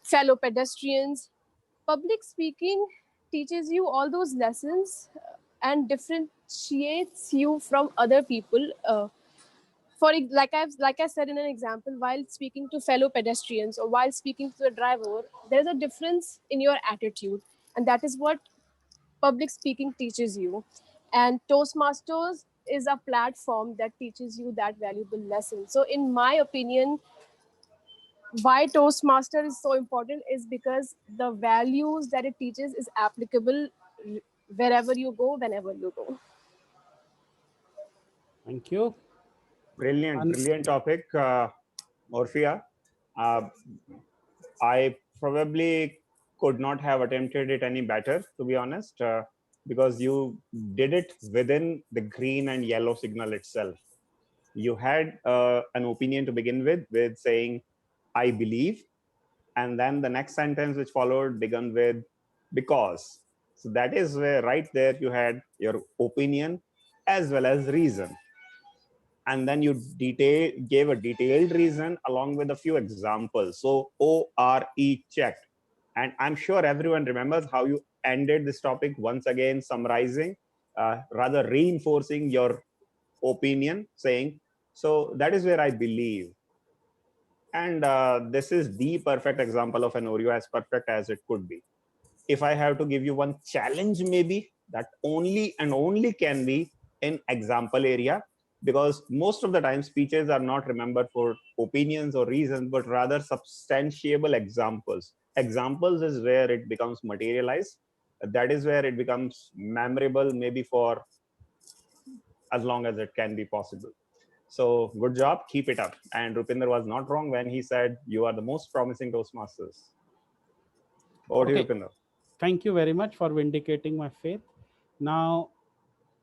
fellow pedestrians. Public speaking teaches you all those lessons and differentiates you from other people. Like I said in an example, while speaking to fellow pedestrians or while speaking to the driver, there's a difference in your attitude, and that is what public speaking teaches you. And Toastmasters is a platform that teaches you that valuable lesson. So in my opinion, why Toastmaster is so important is because the values that it teaches is applicable wherever you go, whenever you go. Thank you. Brilliant, brilliant topic, Orphea. I probably could not have attempted it any better, to be honest, because you did it within the green and yellow signal itself. You had an opinion to begin with saying, I believe. And then the next sentence which followed began with because. So that is where right there you had your opinion as well as reason. And then you gave a detailed reason along with a few examples. So ORE checked. And I'm sure everyone remembers how you ended this topic once again, summarizing, rather reinforcing your opinion, saying, so that is where I believe. And this is the perfect example of an Oreo, as perfect as it could be. If I have to give you one challenge, maybe that only and only can be in example area, because most of the time speeches are not remembered for opinions or reasons, but rather substantiable examples. Examples is where it becomes materialized. That is where it becomes memorable, maybe for as long as it can be possible. So good job, keep it up. And Rupinder was not wrong when he said you are the most promising Toastmasters. Over to you, Rupinder. Thank you very much for vindicating my faith. Now,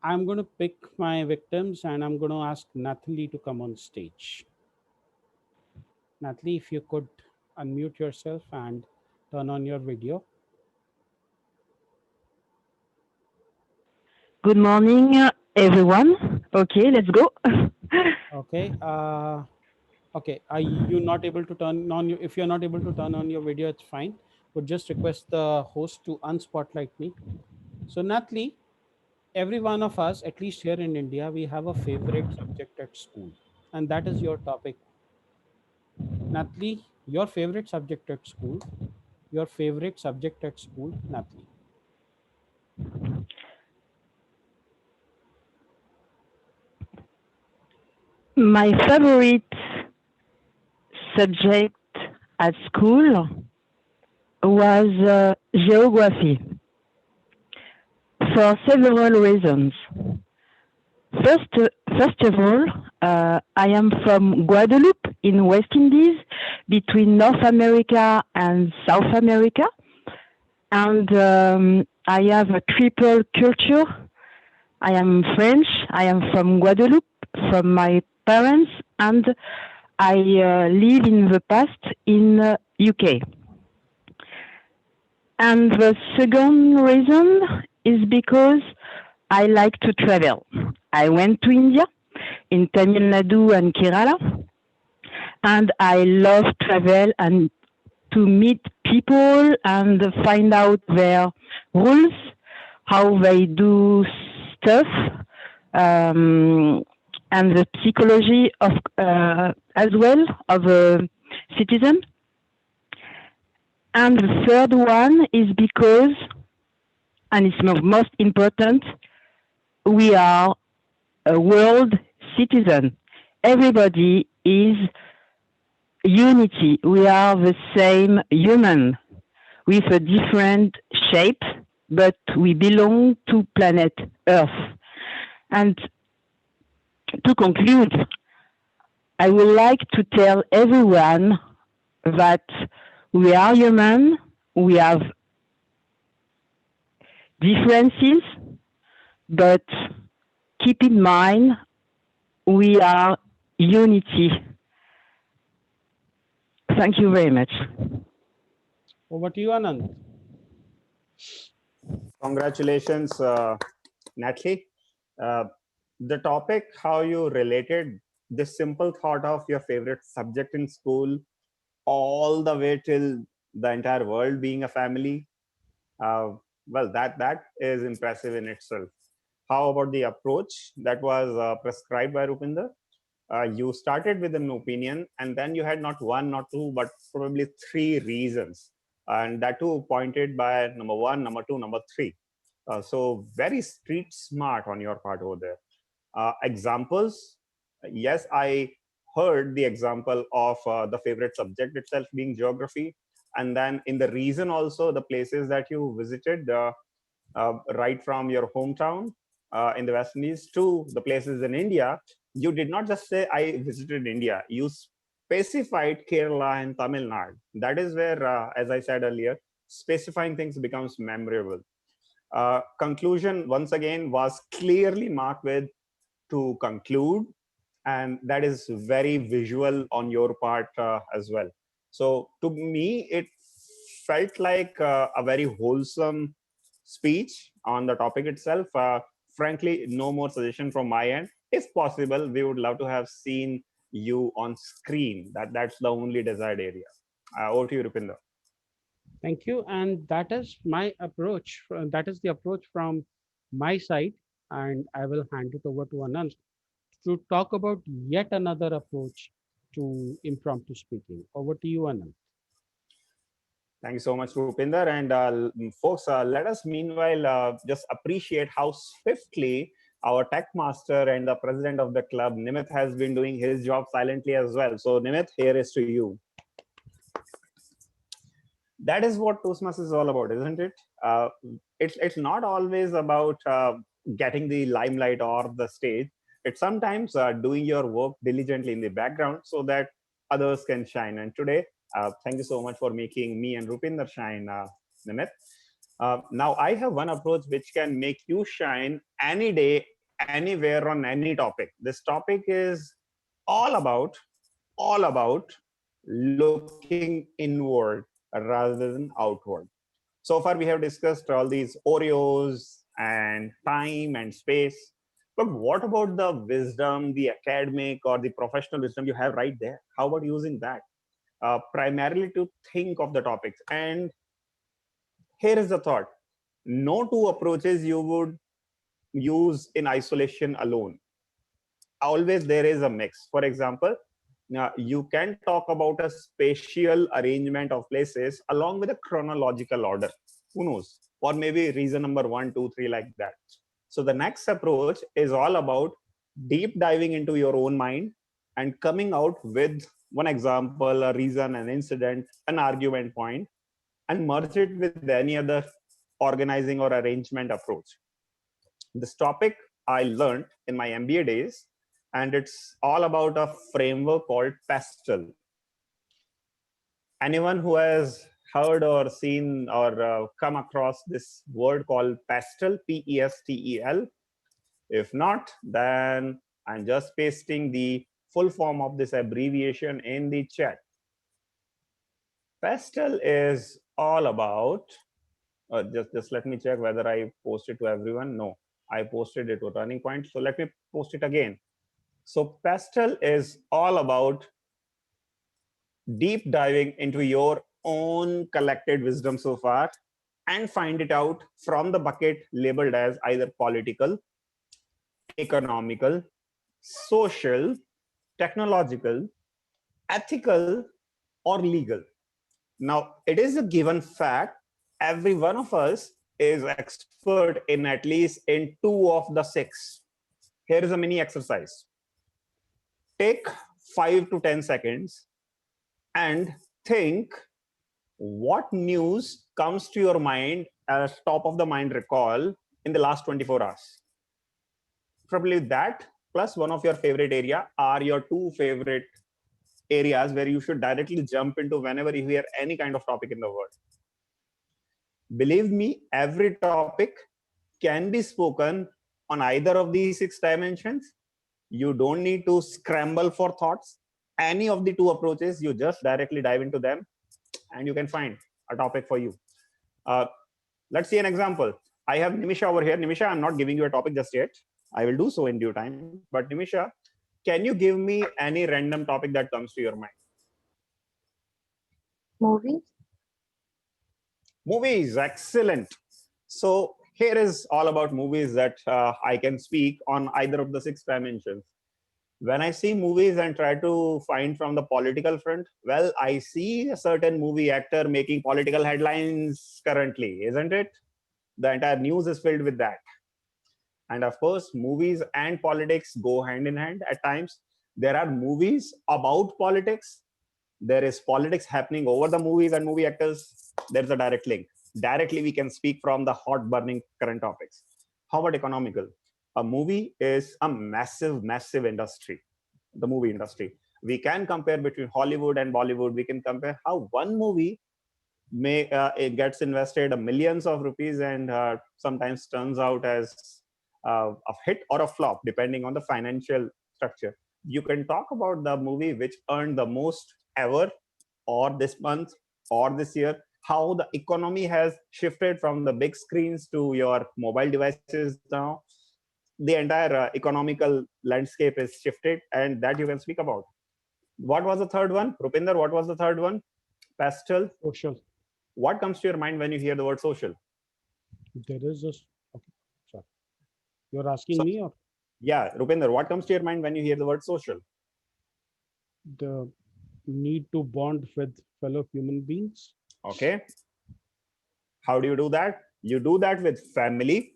I'm going to pick my victims and I'm going to ask Nathalie to come on stage. Nathalie, if you could unmute yourself and turn on your video. Good morning, everyone. Okay, let's go. Okay. Okay. Are you not able to turn on your? If you're not able to turn on your video, it's fine. Would just request the host to unspotlight me. So Nathalie, every one of us, at least here in India, we have a favorite subject at school, and that is your topic. Nathalie, your favorite subject at school. Your favorite subject at school, Nathalie. My favorite subject at school was geography for several reasons. First of all, I am from Guadeloupe in West Indies, between North America and South America. And I have a triple culture. I am French, I am from Guadeloupe, from my parents, and I live in the past in UK. And the second reason is because I like to travel. I went to India, in Tamil Nadu and Kerala, and I love travel and to meet people and find out their rules, how they do stuff, and the psychology of as well of a citizen. And the third one is because, and it's most important, we are a world citizen. Everybody is unity. We are the same human with a different shape, but we belong to planet Earth. And to conclude, I would like to tell everyone that We are human. We have differences, but keep in mind we are unity. Thank you very much. Over to you, Anand. Congratulations, Natalie. Uh, the topic, how you related this simple thought of your favorite subject in school all the way till the entire world being a family. Well, that is impressive in itself. How about the approach that was prescribed by Rupinder? You started with an opinion, and then you had not one, not two, but probably three reasons, and that too pointed by number one, number two, number three. So very street smart on your part over there. Examples, yes, I heard the example of the favorite subject itself being geography, and then in the reason also the places that you visited, right from your hometown in the West Indies to the places in India. You did not just say I visited India, you specified Kerala and Tamil Nadu. That is where, as I said earlier, specifying things becomes memorable. Conclusion once again was clearly marked with to conclude, and that is very visual on your part as well. So to me it felt like a very wholesome speech on the topic itself. Frankly, no more suggestion from my end. If possible, we would love to have seen you on screen. That's the only desired area. Over to you, Rupinder. Thank you. And that is my approach. That is the approach from my side. And I will hand it over to Anand to talk about yet another approach to impromptu speaking. Over to you, Anand. Thank you so much, Rupinder. And folks, let us meanwhile just appreciate how swiftly our tech master and the president of the club, Nimit, has been doing his job silently as well. So Nimit, here is to you. That is what Toastmasters is all about, isn't it? It's not always about getting the limelight or the stage. It's sometimes doing your work diligently in the background so that others can shine. And today, thank you so much for making me and Rupinder shine, Nimit. Now, I have one approach which can make you shine any day, anywhere, on any topic. This topic is all about looking inward rather than outward. So far, we have discussed all these Oreos and time and space. But what about the wisdom, the academic or the professional wisdom you have right there? How about using that? Primarily to think of the topics. And here is the thought. No two approaches you would use in isolation alone. Always there is a mix. For example, you can talk about a spatial arrangement of places along with a chronological order. Who knows? Or maybe reason number 1, 2, 3, like that. So the next approach is all about deep diving into your own mind and coming out with one example, a reason, an incident, an argument point, and merge it with any other organizing or arrangement approach. This topic I learned in my MBA days, and it's all about a framework called PESTEL. Anyone who has heard or seen or come across this word called PESTEL, P-E-S-T-E-L? If not, then I'm just pasting the full form of this abbreviation in the chat. PESTEL is all about, just let me check whether I posted to everyone. No, I posted it to Turning Point. So let me post it again. So PESTEL is all about deep diving into your own collected wisdom so far and find it out from the bucket labeled as either political, economical, social, technological, ethical, or legal. Now, it is a given fact, every one of us is expert in at least in 2 of the 6. Here is a mini exercise. Take 5 to 10 seconds and think what news comes to your mind as top of the mind recall in the last 24 hours. Probably that plus one of your favorite area are your 2 favorite areas where you should directly jump into whenever you hear any kind of topic in the world. Believe me, every topic can be spoken on either of these 6 dimensions. You don't need to scramble for thoughts. Any of the 2 approaches, you just directly dive into them and you can find a topic for you. Let's see an example. I have Nimisha over here. Nimisha, I'm not giving you a topic just yet. I will do so in due time. But Nimisha, can you give me any random topic that comes to your mind? Movies. Movies, excellent. So here is all about movies that I can speak on either of the 6 dimensions. When I see movies and try to find from the political front, well, I see a certain movie actor making political headlines currently, isn't it? The entire news is filled with that. And of course, movies and politics go hand in hand at times. There are movies about politics. There is politics happening over the movies and movie actors. There's a direct link. Directly, we can speak from the hot burning current topics. How about economical? A movie is a massive, massive industry, the movie industry. We can compare between Hollywood and Bollywood. We can compare how one movie it gets invested millions of rupees and sometimes turns out as a hit or a flop, depending on the financial structure. You can talk about the movie which earned the most ever, or this month, or this year, how the economy has shifted from the big screens to your mobile devices now. The entire economical landscape is shifted, and that you can speak about. What was the third one? Rupinder, what was the third one? Pastel? Social. What comes to your mind when you hear the word social? There is a... Okay, sorry. You're asking me or? Yeah, Rupinder, what comes to your mind when you hear the word social? The need to bond with fellow human beings. Okay. How do you do that? You do that with family,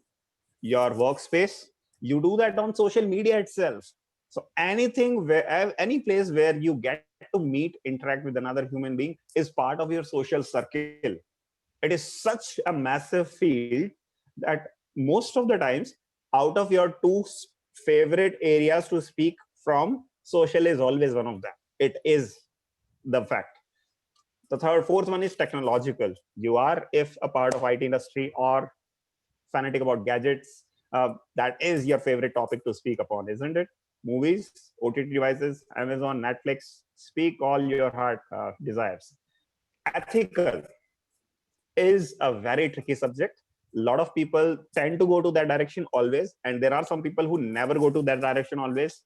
your workspace. You do that on social media itself. So anything where, any place where you get to meet, interact with another human being is part of your social circle. It is such a massive field that most of the times, out of your 2 favorite areas to speak from, social is always one of them. It is the fact. The fourth one is technological. You are, if a part of IT industry or fanatic about gadgets, that is your favorite topic to speak upon, isn't it? Movies, OTT devices, Amazon, Netflix, speak all your heart desires. Ethical is a very tricky subject. A lot of people tend to go to that direction always, and there are some people who never go to that direction always.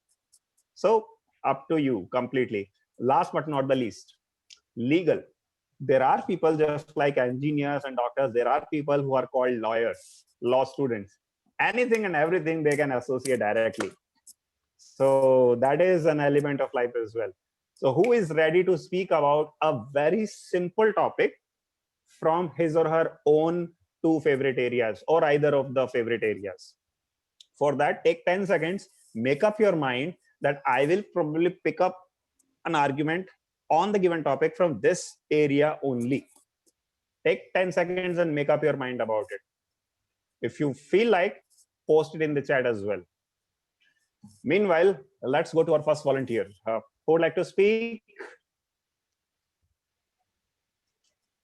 So up to you completely. Last but not the least, legal. There are people just like engineers and doctors. There are people who are called lawyers, law students. Anything and everything they can associate directly. So that is an element of life as well. So who is ready to speak about a very simple topic from his or her own 2 favorite areas or either of the favorite areas? For that, take 10 seconds, make up your mind that I will probably pick up an argument on the given topic from this area only. Take 10 seconds and make up your mind about it. If you feel like, post it in the chat as well. Meanwhile, let's go to our first volunteer. Who would like to speak?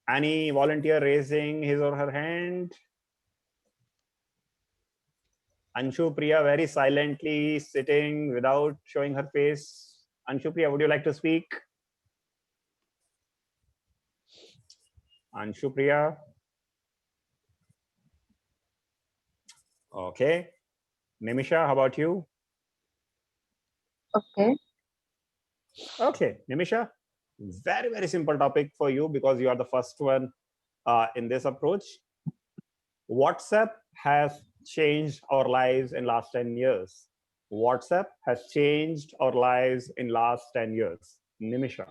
Any volunteer raising his or her hand? Anshu Priya very silently sitting without showing her face. Anshu Priya, would you like to speak? Anshu Priya. Okay. Nimisha, how about you? Okay. Okay, Nimisha, very, very simple topic for you because you are the first one in this approach. WhatsApp has changed our lives in last 10 years. WhatsApp has changed our lives in last 10 years. Nimisha.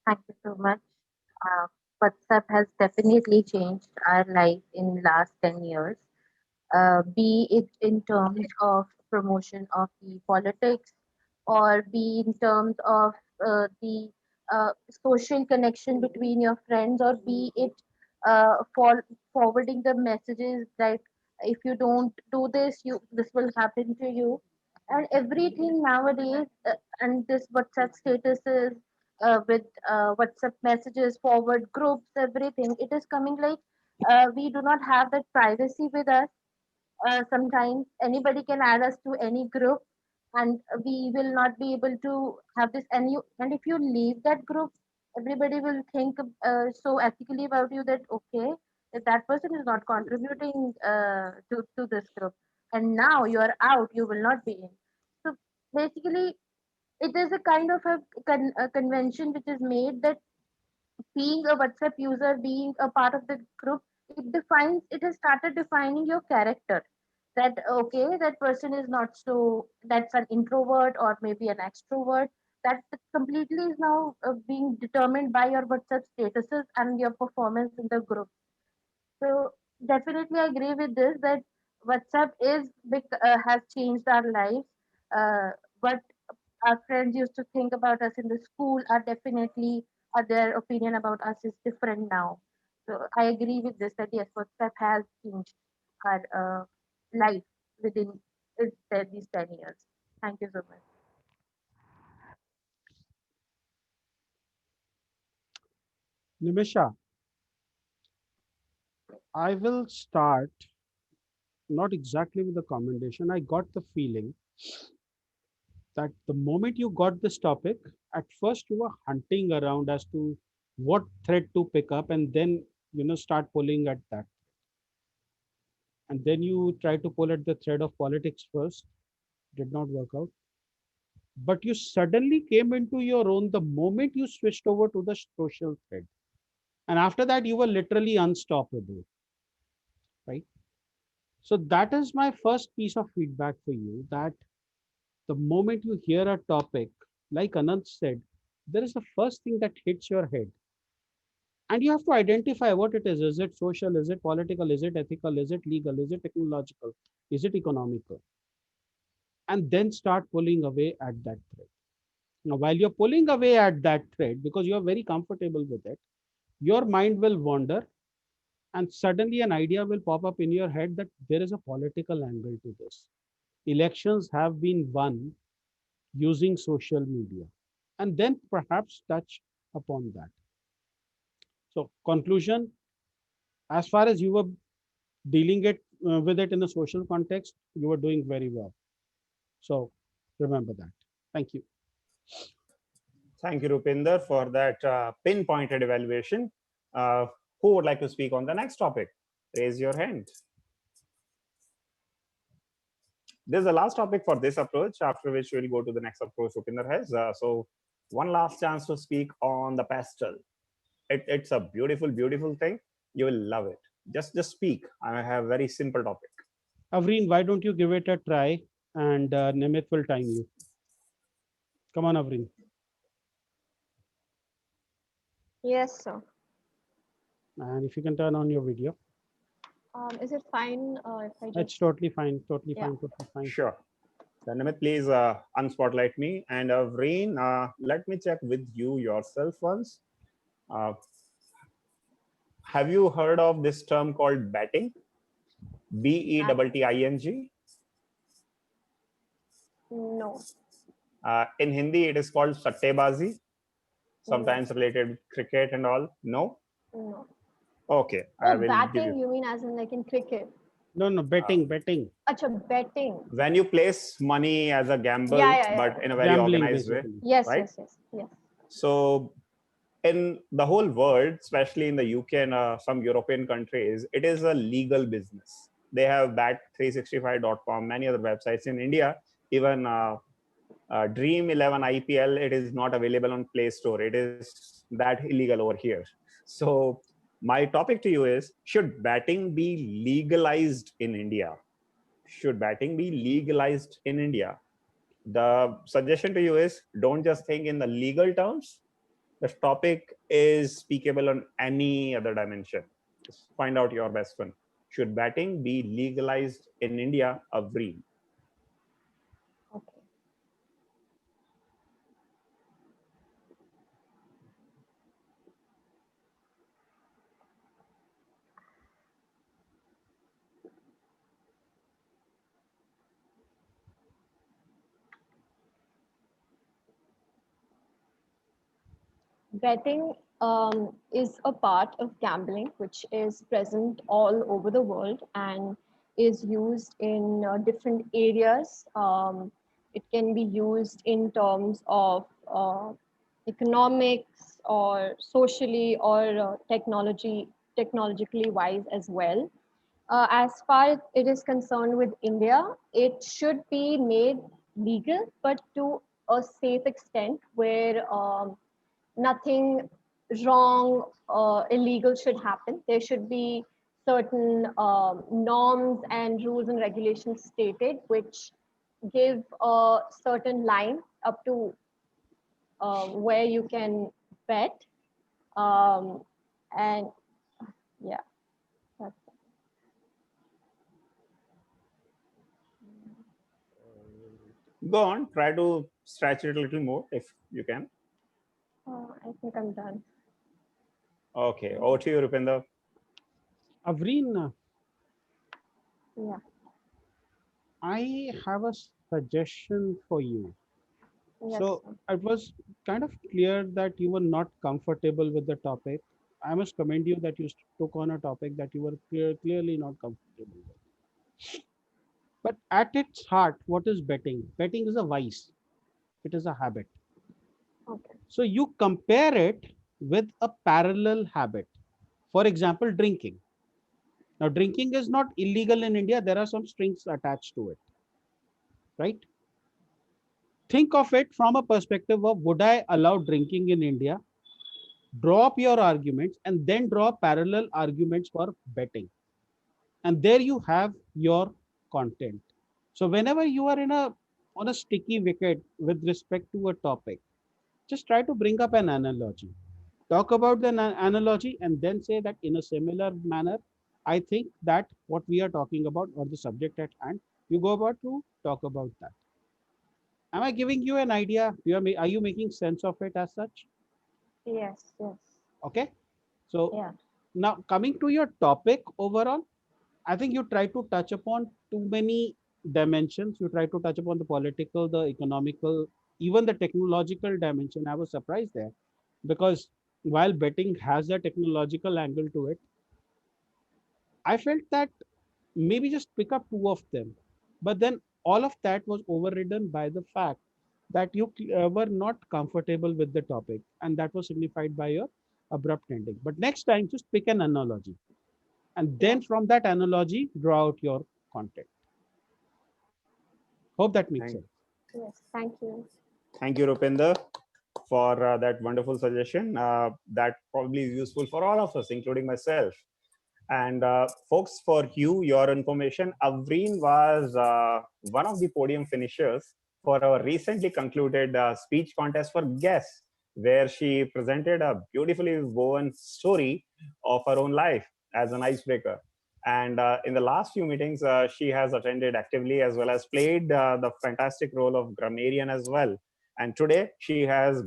Thank you so much. WhatsApp has definitely changed our life in last 10 years. Be it in terms of promotion of the politics, or be in terms of the social connection between your friends, or be it forwarding the messages that if you don't do this, this will happen to you. And everything nowadays, and this WhatsApp statuses, with WhatsApp messages, forward groups, everything, it is coming like we do not have that privacy with us. Sometimes anybody can add us to any group, and we will not be able to have this. And if you leave that group, everybody will think so ethically about you that okay, if that person is not contributing to this group, and now you are out, you will not be in. So basically, it is a kind of a convention which is made that being a WhatsApp user, being a part of the group, it has started defining your character. That okay, that person is not so, that's an introvert or maybe an extrovert. That completely is now being determined by your WhatsApp statuses and your performance in the group. So definitely I agree with this that WhatsApp has changed our lives. What our friends used to think about us in the school are definitely, their opinion about us is different now. So I agree with this that yes, WhatsApp has changed our life within these 10 years. Thank you so much. Nimisha, I will start not exactly with the commendation. I got the feeling that the moment you got this topic, at first you were hunting around as to what thread to pick up, and then start pulling at that. And then you try to pull at the thread of politics first, did not work out. But you suddenly came into your own the moment you switched over to the social thread. And after that, you were literally unstoppable, right? So that is my first piece of feedback for you, that the moment you hear a topic, like Anant said, there is the first thing that hits your head. And you have to identify what it is. Is it social? Is it political? Is it ethical? Is it legal? Is it technological? Is it economical? And then start pulling away at that thread. Now, while you're pulling away at that thread, because you're very comfortable with it, your mind will wander, and suddenly an idea will pop up in your head that there is a political angle to this. Elections have been won using social media, and then perhaps touch upon that. So, conclusion, as far as you were dealing it with it in a social context, you were doing very well. So, remember that. Thank you. Thank you, Rupinder, for that pinpointed evaluation. Who would like to speak on the next topic? Raise your hand. This is the last topic for this approach, after which we'll go to the next approach Rupinder has. So one last chance to speak on the pastel. It's a beautiful, beautiful thing. You will love it. Just speak. I have a very simple topic. Avreen, why don't you give it a try, and Nimit will time you. Come on, Avreen. Yes, sir. And if you can turn on your video. Is it fine if I just... It's totally fine. Totally Yeah. fine. Totally fine. Sure. Then Nimit, please unspotlight me. And Avreen, let me check with you yourself once. Have you heard of this term called batting? BETTING? No. In Hindi, it is called sattebazi, sometimes related with cricket and all. No? No. Okay. I Oh, will give batting, you. you mean as in like in cricket? No, betting. Acha, betting. When you place money as a gamble, Yeah. but in a very Gambling, organized way. basically. Yes, right? yes. So in the whole world, especially in the UK and some European countries, it is a legal business. They have bat365.com, many other websites. In India, even Dream 11 IPL, it is not available on Play Store. It is that illegal over here. So my topic to you is, should batting be legalized in India? Should batting be legalized in India? The suggestion to you is, don't just think in the legal terms. This topic is speakable on any other dimension. Just find out your best one. Should batting be legalized in India? Avreen. Okay. Betting is a part of gambling which is present all over the world and is used in different areas. It can be used in terms of economics or socially or technologically wise as well. As far as it is concerned with India, it should be made legal, but to a safe extent where nothing wrong, illegal should happen. There should be certain norms and rules and regulations stated which give a certain line up to where you can bet. And yeah, that's it. Go on, try to stretch it a little more if you can. I think I'm done. Okay, over to you, Rupinder. Avreen, Yeah. I have a suggestion for you. Yes. So it was kind of clear that you were not comfortable with the topic. I must commend you that you took on a topic that you were clearly not comfortable with. But at its heart, what is betting? Betting is a vice. It is a habit. Okay. So you compare it with a parallel habit. For example, drinking. Now, drinking is not illegal in India. There are some strings attached to it, right? Think of it from a perspective of, would I allow drinking in India? Draw up your arguments and then draw parallel arguments for betting. And there you have your content. So whenever you are on a sticky wicket with respect to a topic, just try to bring up an analogy. Talk about the analogy and then say that in a similar manner, I think that what we are talking about or the subject at hand, you go about to talk about that. Am I giving you an idea? Are you making sense of it as such? Yes, yes. Okay. So Yeah. now coming to your topic overall, I think you try to touch upon too many dimensions. You try to touch upon the political, the economical, even the technological dimension. I was surprised there because while betting has a technological angle to it, I felt that maybe just pick up two of them. But then all of that was overridden by the fact that you were not comfortable with the topic, and that was signified by your abrupt ending. But next time, just pick an analogy, and then from that analogy, draw out your content. Hope that makes sense. Yes, thank you. Thank you, Rupinder, for that wonderful suggestion. That probably is useful for all of us, including myself. And folks, for your information, Avreen was one of the podium finishers for our recently concluded speech contest for guests, where she presented a beautifully woven story of her own life as an icebreaker. And in the last few meetings, she has attended actively as well as played the fantastic role of grammarian as well. And today she has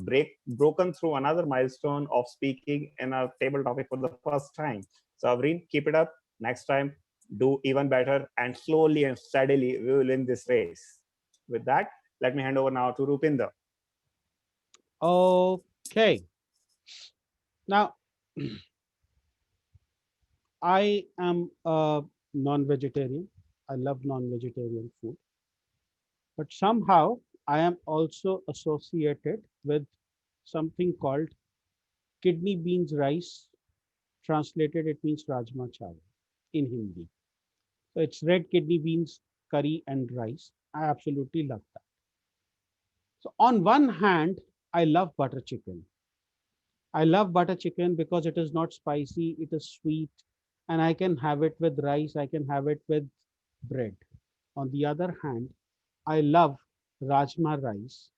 broken through another milestone of speaking in a table topic for the first time. So Avreen, keep it up. Next time, do even better, and slowly and steadily we will win this race. With that, let me hand over now to Rupinder. Okay. Now, I am a non-vegetarian. I love non-vegetarian food. But somehow I am also associated with something called kidney beans rice. Translated, it means rajma chawal in Hindi. So it's red kidney beans, curry, and rice. I absolutely love that. So on one hand, I love butter chicken. I love butter chicken because it is not spicy, it is sweet, and I can have it with rice, I can have it with bread. On the other hand, I love rajma rice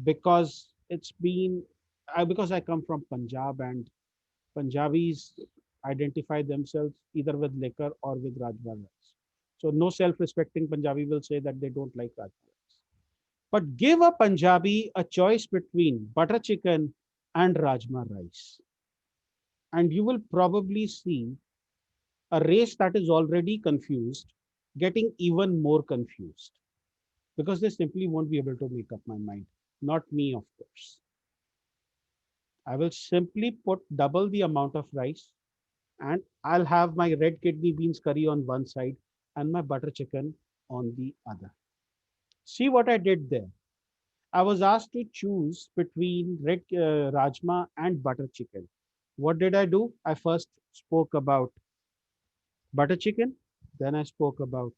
because because I come from Punjab and Punjabis identify themselves either with liquor or with rajma rice. So no self-respecting Punjabi will say that they don't like rajma rice. But give a Punjabi a choice between butter chicken and rajma rice, and you will probably see a race that is already confused getting even more confused because they simply won't be able to make up my mind. Not me, of course. I will simply put double the amount of rice, and I'll have my red kidney beans curry on one side and my butter chicken on the other. See what I did there? I was asked to choose between red rajma and butter chicken. What did I do? I first spoke about butter chicken, then I spoke about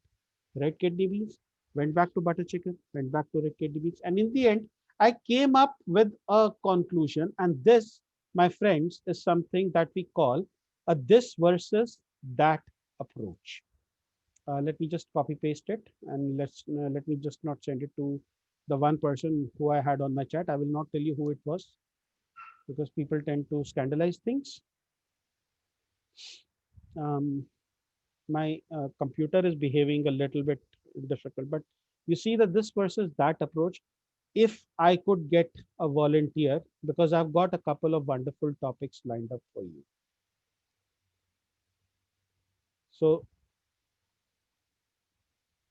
red kidney beans, went back to butter chicken, went back to red kidney beans, and in the end, I came up with a conclusion. And this, my friends, is something that we call a this versus that approach. Let me just copy paste it, and let me just not send it to the one person who I had on my chat. I will not tell you who it was because people tend to scandalize things. My computer is behaving a little bit difficult, but you see that this versus that approach, if I could get a volunteer, because I've got a couple of wonderful topics lined up for you. So,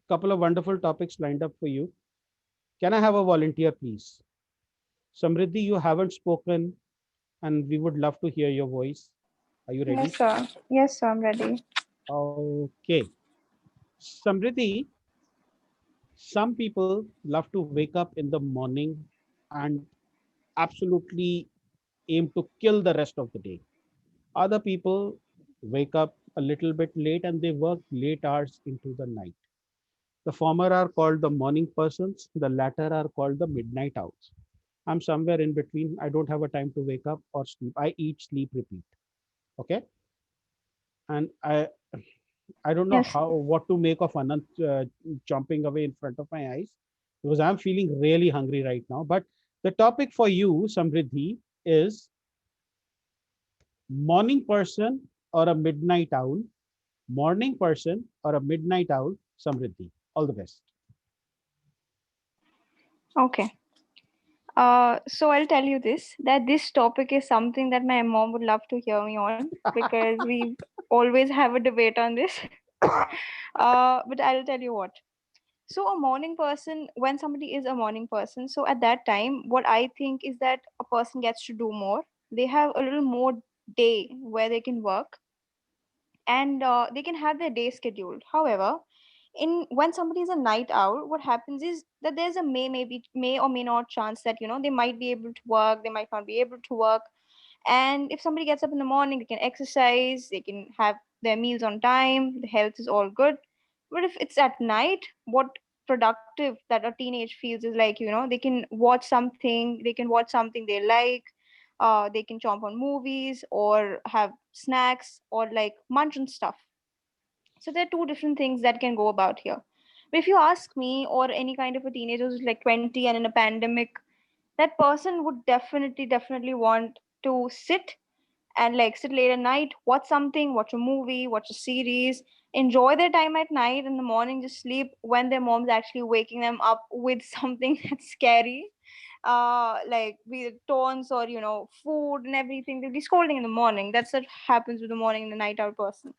couple of wonderful topics lined up for you. Can I have a volunteer, please? Samriddhi, you haven't spoken, and we would love to hear your voice. Are you ready? Yes, sir. Yes, sir, I'm ready. Okay. Samriddhi, some people love to wake up in the morning and absolutely aim to kill the rest of the day. Other people wake up a little bit late and they work late hours into the night. The former are called the morning persons, the latter are called the midnight owls. I'm somewhere in between. I don't have a time to wake up or sleep. I eat, sleep, repeat. Okay. And I don't know Yes. what to make of Anant jumping away in front of my eyes because I'm feeling really hungry right now. But the topic for you, Samriddhi, is morning person or a midnight owl. Morning person or a midnight owl, Samriddhi. All the best. Okay. So I'll tell you this, that this topic is something that my mom would love to hear me on because we always have a debate on this. But I'll tell you what. So a morning person, when somebody is a morning person, so at that time, what I think is that a person gets to do more. They have a little more day where they can work and they can have their day scheduled. However, in when somebody is a night owl, what happens is that there's a may or may not chance that they might be able to work, they might not be able to work. And if somebody gets up in the morning, they can exercise, they can have their meals on time, the health is all good. But if it's at night, what productive that a teenage feels is like, they can watch something, they like, they can chomp on movies or have snacks or like munch on stuff. So there are two different things that can go about here. But if you ask me or any kind of a teenager who's like 20 and in a pandemic, that person would definitely want to sit and like sit late at night, watch something, watch a movie, watch a series, enjoy their time at night, in the morning just sleep when their mom's actually waking them up with something that's scary. Like be it taunts or food and everything. They'll be scolding in the morning. That's what happens with the morning and the night out person.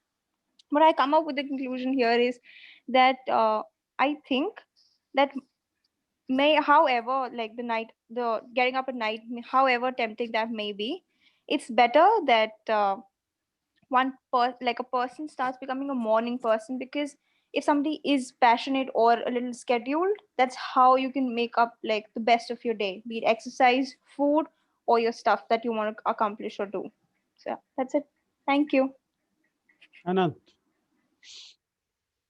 What I come up with the conclusion here is that I think that however, like the getting up at night, however tempting that may be, it's better that like a person starts becoming a morning person, because if somebody is passionate or a little scheduled, that's how you can make up like the best of your day, be it exercise, food, or your stuff that you want to accomplish or do. So that's it. Thank you. Anant.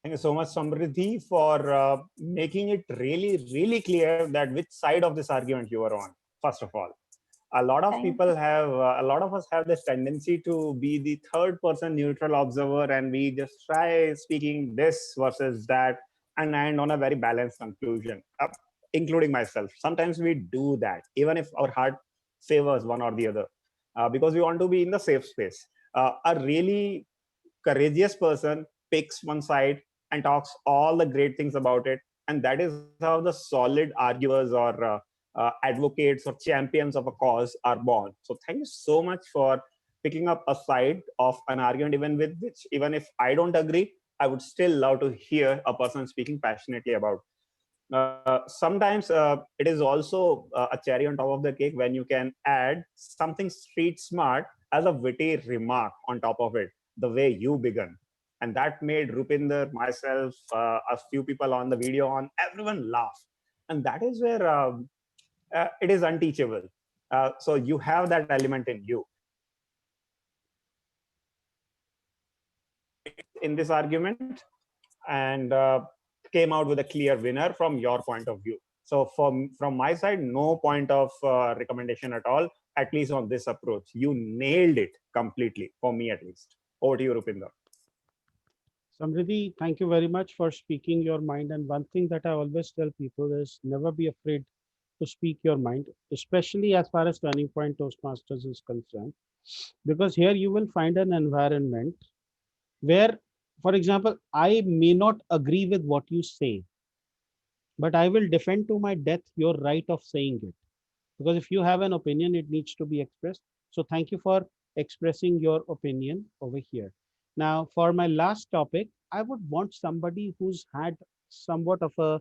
Thank you so much, Samriddhi, for making it really clear that which side of this argument you are on. First of all, a lot of people have, a lot of us have this tendency to be the third person neutral observer, and we just try speaking this versus that and end on a very balanced conclusion, including myself. Sometimes we do that, even if our heart favors one or the other, because we want to be in the safe space. A really courageous person picks one side and talks all the great things about it, and that is how the solid arguers or advocates or champions of a cause are born. So thank you so much for picking up a side of an argument, even if I don't agree, I would still love to hear a person speaking passionately about. Sometimes it is also a cherry on top of the cake when you can add something street smart as a witty remark on top of it, the way you began. And that made Rupinder, myself, a few people on the video, on everyone laugh. And that is where it is unteachable. So you have that element in you. In this argument, and came out with a clear winner from your point of view. So from my side, no point of recommendation at all, at least on this approach. You nailed it completely, for me at least. Over to you, Rupinder. Samriddhi, thank you very much for speaking your mind. And one thing that I always tell people is never be afraid to speak your mind, especially as far as Turning Point Toastmasters is concerned, because here you will find an environment where, for example, I may not agree with what you say, but I will defend to my death your right of saying it. Because if you have an opinion, it needs to be expressed. So thank you for expressing your opinion over here. Now, for my last topic, I would want somebody who's had somewhat of a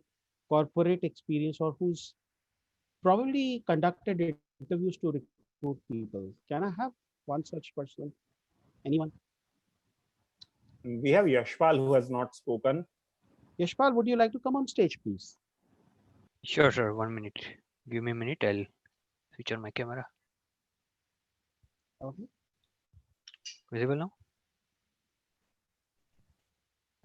corporate experience or who's probably conducted interviews to recruit people. Can I have one such person? Anyone? We have Yashpal, who has not spoken. Yashpal, would you like to come on stage, please? Sure, sir. 1 minute. Give me a minute. I'll switch on my camera. Okay. Visible now?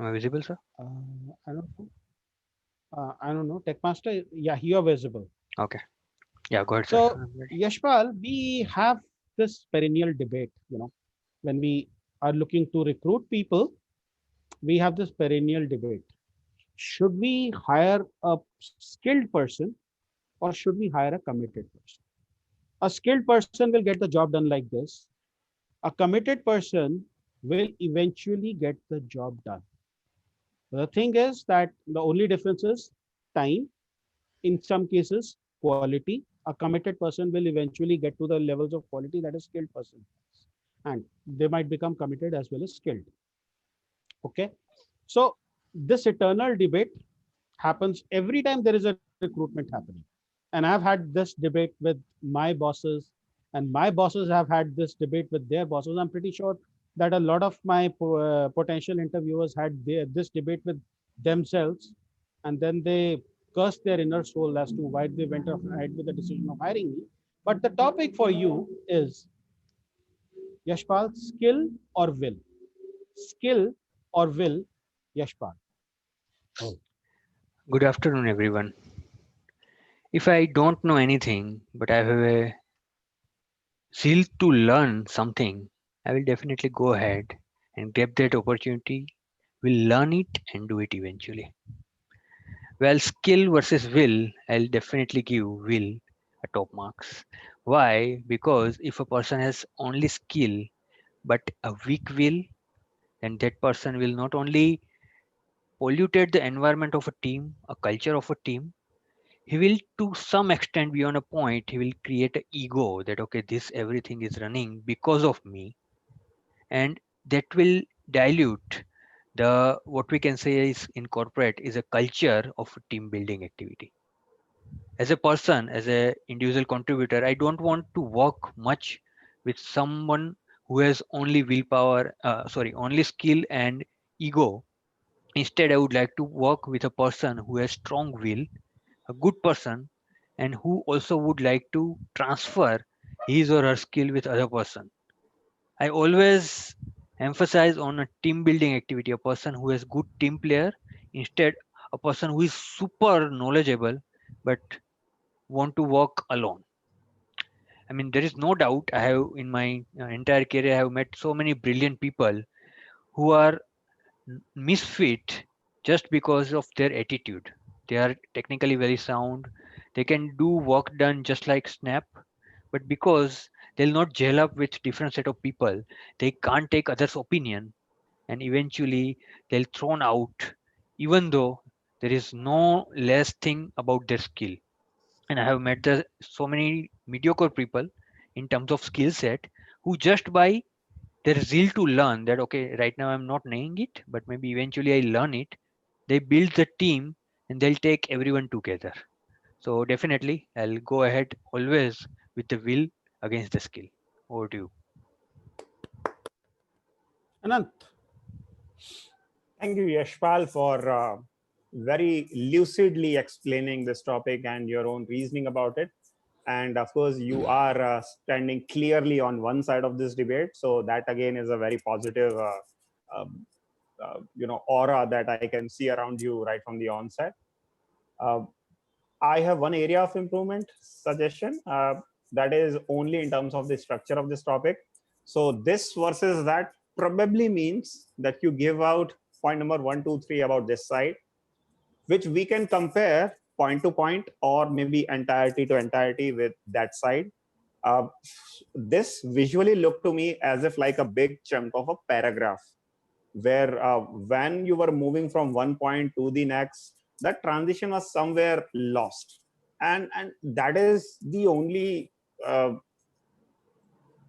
Am I visible, sir? I don't know. I don't know. Techmaster, yeah, you are visible. Okay. Yeah, go ahead, So, sir. Yashpal, we have this perennial debate, when we are looking to recruit people, we have this perennial debate. Should we hire a skilled person or should we hire a committed person? A skilled person will get the job done like this. A committed person will eventually get the job done. The thing is that the only difference is time. In some cases, quality. A committed person will eventually get to the levels of quality that a skilled person has. And they might become committed as well as skilled. Okay. So this eternal debate happens every time there is a recruitment happening. And I've had this debate with my bosses, and my bosses have had this debate with their bosses. I'm pretty sure that a lot of my potential interviewers had this debate with themselves, and then they cursed their inner soul as to why they went ahead with the decision of hiring me. But the topic for you is, Yashpal, skill or will? Skill or will, Yashpal? Good afternoon, everyone. If I don't know anything, but I have a zeal to learn something, I will definitely go ahead and grab that opportunity, will learn it and do it eventually. Well, skill versus will, I'll definitely give will a top marks. Why? Because if a person has only skill but a weak will, then that person will not only polluted the environment of a team, a culture of a team, he will to some extent beyond a point, he will create an ego that, okay, this everything is running because of me. And that will dilute the, what we can say is in corporate is a culture of team building activity. As a person, as a individual contributor, I don't want to work much with someone who has only willpower, only skill and ego. Instead, I would like to work with a person who has strong will, a good person, and who also would like to transfer his or her skill with other person. I always emphasize on a team building activity, a person who is good team player, instead a person who is super knowledgeable but want to work alone. I mean, there is no doubt I have in my entire career, I have met so many brilliant people who are misfit just because of their attitude. They are technically very sound. They can do work done just like Snap, but because they'll not gel up with different set of people, they can't take others' opinion, and eventually they'll thrown out, even though there is no less thing about their skill. And I have met so many mediocre people in terms of skill set who just by their zeal to learn that, okay, right now I'm not knowing it, but maybe eventually I learn it. They build the team and they'll take everyone together. So definitely, I'll go ahead always with the will against the skill. Over to you. Anant. Thank you, Yashpal, for very lucidly explaining this topic and your own reasoning about it. And of course, you are standing clearly on one side of this debate. So that again is a very positive, aura that I can see around you right from the onset. I have one area of improvement suggestion that is only in terms of the structure of this topic. So this versus that probably means that you give out point number 1, 2, 3 about this side, which we can compare point to point or maybe entirety to entirety with that side. This visually looked to me as if like a big chunk of a paragraph, where when you were moving from one point to the next, that transition was somewhere lost. And that is the only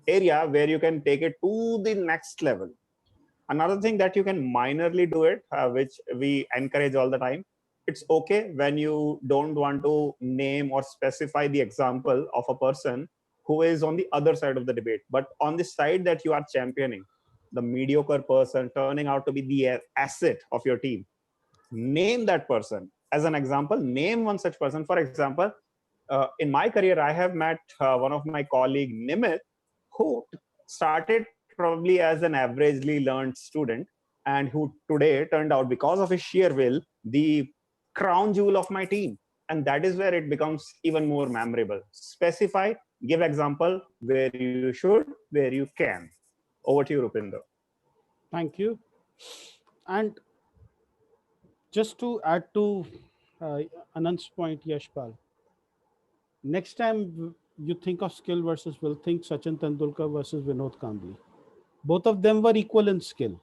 area where you can take it to the next level. Another thing that you can minorly do it, which we encourage all the time, it's okay when you don't want to name or specify the example of a person who is on the other side of the debate, but on the side that you are championing, the mediocre person turning out to be the asset of your team. Name that person as an example. Name one such person. For example, in my career, I have met one of my colleague, Nimit, who started probably as an averagely learned student and who today turned out, because of his sheer will, the crown jewel of my team. And that is where it becomes even more memorable. Specify, give example where you should, where you can. Over to you, Rupinder. Thank you. And just to add to Anant's point, Yashpal, next time you think of skill versus will, think Sachin Tendulkar versus Vinod Kambli. Both of them were equal in skill,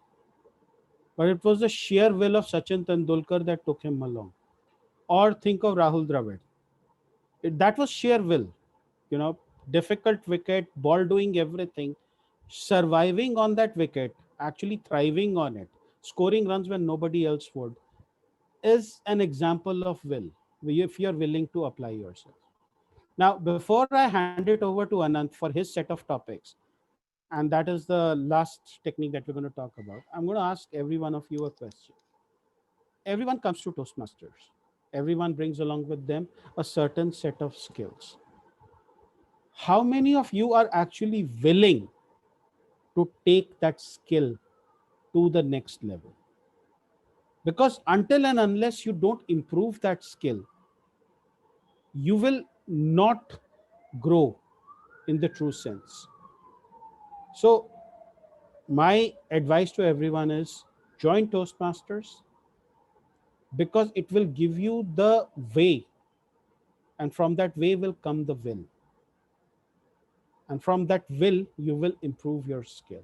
but it was the sheer will of Sachin Tendulkar that took him along. Or think of Rahul Dravid. That was sheer will, difficult wicket, ball doing everything, surviving on that wicket, actually thriving on it, scoring runs when nobody else would, is an example of will, if you're willing to apply yourself. Now, before I hand it over to Anant for his set of topics, and that is the last technique that we're going to talk about, I'm going to ask every one of you a question. Everyone comes to Toastmasters. Everyone brings along with them a certain set of skills. How many of you are actually willing to take that skill to the next level? Because until and unless you don't improve that skill, you will not grow in the true sense. So my advice to everyone is join Toastmasters, because it will give you the way, and from that way will come the will. And from that will, you will improve your skill.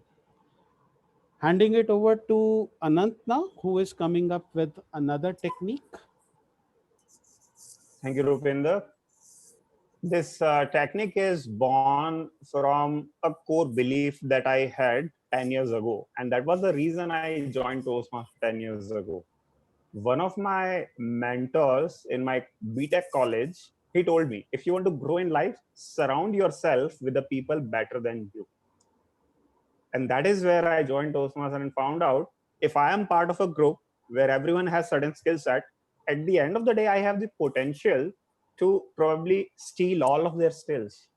Handing it over to Anant now, who is coming up with another technique. Thank you, Rupinder. This technique is born from a core belief that I had 10 years ago. And that was the reason I joined Toastmasters 10 years ago. One of my mentors in my BTech college, he told me, if you want to grow in life, surround yourself with the people better than you. And that is where I joined Toastmasters and found out, if I am part of a group where everyone has certain skill set, at the end of the day, I have the potential to probably steal all of their skills.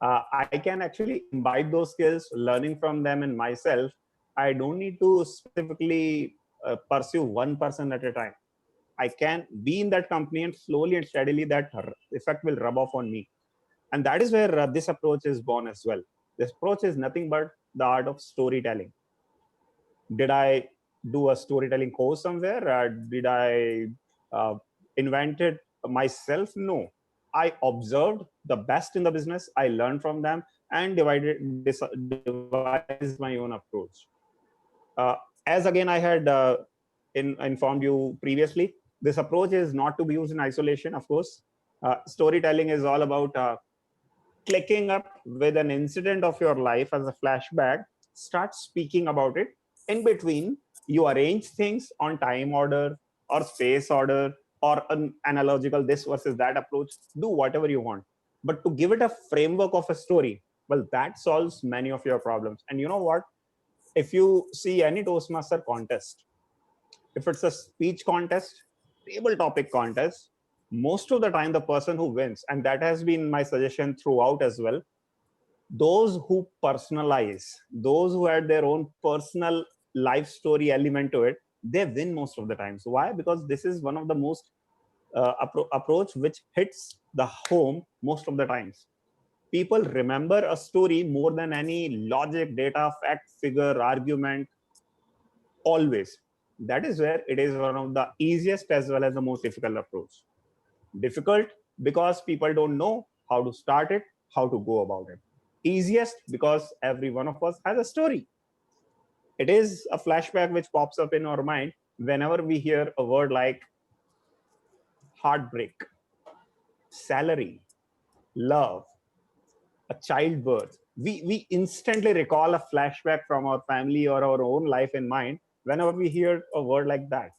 I can actually imbibe those skills, learning from them and myself. I don't need to specifically pursue one person at a time. I can be in that company, and slowly and steadily that effect will rub off on me. And that is where this approach is born as well. This approach is nothing but the art of storytelling. Did I do a storytelling course somewhere? Did I invent it myself? No. I observed the best in the business. I learned from them and devised my own approach. As again, I had informed you previously, this approach is not to be used in isolation, of course. Storytelling is all about clicking up with an incident of your life as a flashback, start speaking about it. In between, you arrange things on time order or space order, or an analogical this versus that approach. Do whatever you want. But to give it a framework of a story, well, that solves many of your problems. And you know what? If you see any Toastmaster contest, if it's a speech contest, table topic contest, most of the time the person who wins, and that has been my suggestion throughout as well, those who personalize, those who add their own personal life story element to it, they win most of the time. So why? Because this is one of the most approach which hits the home most of the times. People remember a story more than any logic, data, fact, figure, argument, always. That is where it is one of the easiest as well as the most difficult approach. Difficult because people don't know how to start it, how to go about it. Easiest because every one of us has a story. It is a flashback which pops up in our mind whenever we hear a word like heartbreak, salary, love, a childbirth. We instantly recall a flashback from our family or our own life in mind whenever we hear a word like that.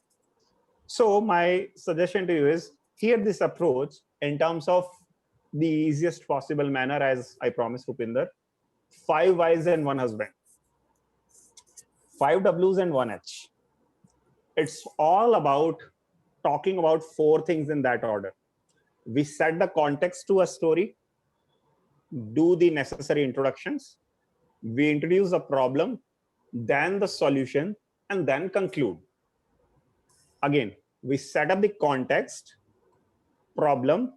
So my suggestion to you is hear this approach in terms of the easiest possible manner, as I promised Rupinder. 5 wives and 1 husband, 5 W's and 1 H. It's all about talking about 4 things in that order. We set the context to a story, do the necessary introductions, we introduce a problem, then the solution, and then conclude. Again, we set up the context, problem,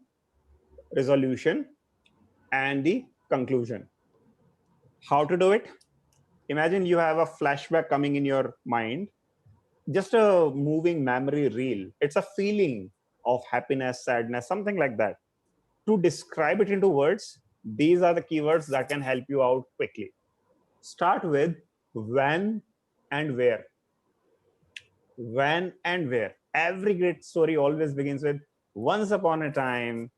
resolution, and the conclusion. How to do it? Imagine you have a flashback coming in your mind, just a moving memory reel. It's a feeling of happiness, sadness, something like that. To describe it into words, these are the keywords that can help you out quickly. Start with when and where. When and where. Every great story always begins with once upon a time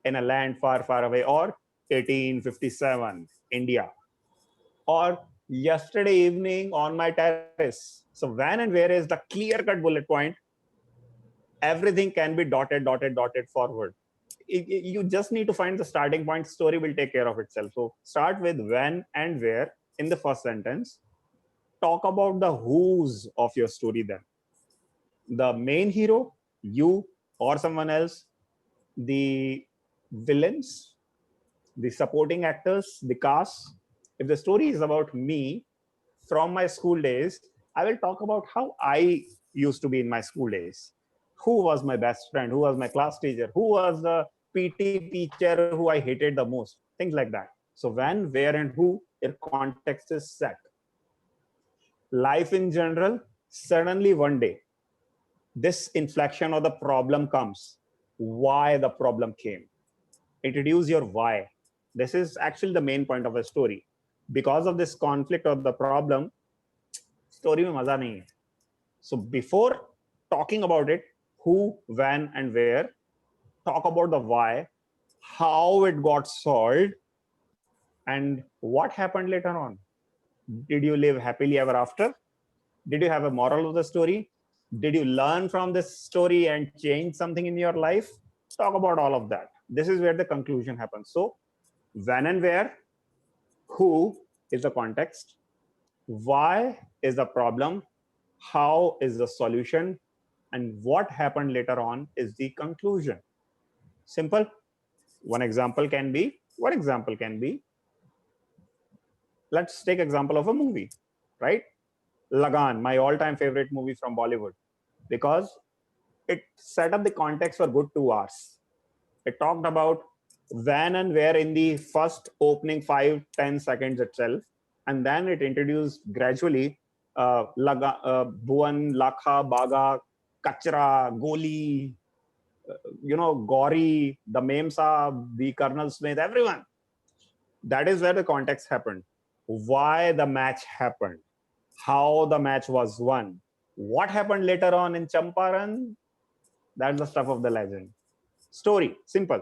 in a land far, far away, or 1857, India, or yesterday evening on my terrace. So when and where is the clear-cut bullet point. Everything can be dotted forward. You just need to find the starting point. Story will take care of itself. So start with when and where in the first sentence. Talk about the who's of your story then. The main hero, you or someone else, the villains, the supporting actors, the cast. If the story is about me from my school days, I will talk about how I used to be in my school days. Who was my best friend? Who was my class teacher? Who was the PT teacher who I hated the most? Things like that. So when, where, and who, your context is set. Life in general, suddenly one day, this inflection or the problem comes. Why the problem came. Introduce your why. This is actually the main point of a story. Because of this conflict or the problem, story mein maza nahi hai. So before talking about it, who, when, and where, talk about the why, how it got solved, and what happened later on. Did you live happily ever after? Did you have a moral of the story? Did you learn from this story and change something in your life? Talk about all of that. This is where the conclusion happens. So when and where, who is the context, why is the problem, how is the solution, and what happened later on is the conclusion. Simple. One example can be, what example can be? Let's take example of a movie, right? Lagan, my all-time favorite movie from Bollywood, because it set up the context for good 2 hours. It talked about when and where in the first opening 5-10 seconds itself, and then it introduced gradually Bhuvan, Lakha, Baga, Kachra, Goli, Gauri, the Mem Saab, the Colonel Smith, everyone. That is where the context happened. Why the match happened, how the match was won, what happened later on in Champaran, that's the stuff of the legend. Story, simple.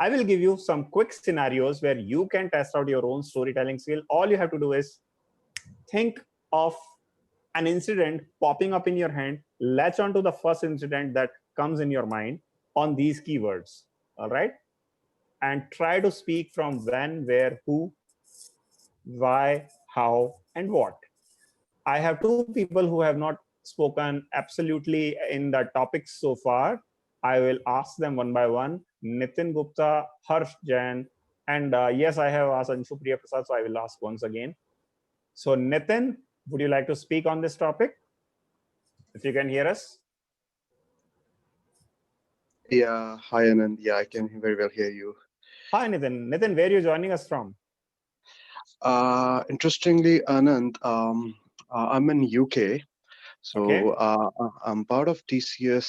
I will give you some quick scenarios where you can test out your own storytelling skill. All you have to do is think of an incident popping up in your hand, latch onto the first incident that comes in your mind on these keywords. All right. And try to speak from when, where, who, why, how, and what. I have two people who have not spoken absolutely in the topics so far. I will ask them one by one. Nitin Gupta, Harsh Jain, and yes, I have asked Anshu Priya Prasad, so I will ask once again. So Nitin, would you like to speak on this topic? If you can hear us. Yeah, hi Anand. Yeah, I can very well hear you. Hi Nitin. Nitin, where are you joining us from? Interestingly, Anand, I'm in UK. So Okay. I'm part of TCS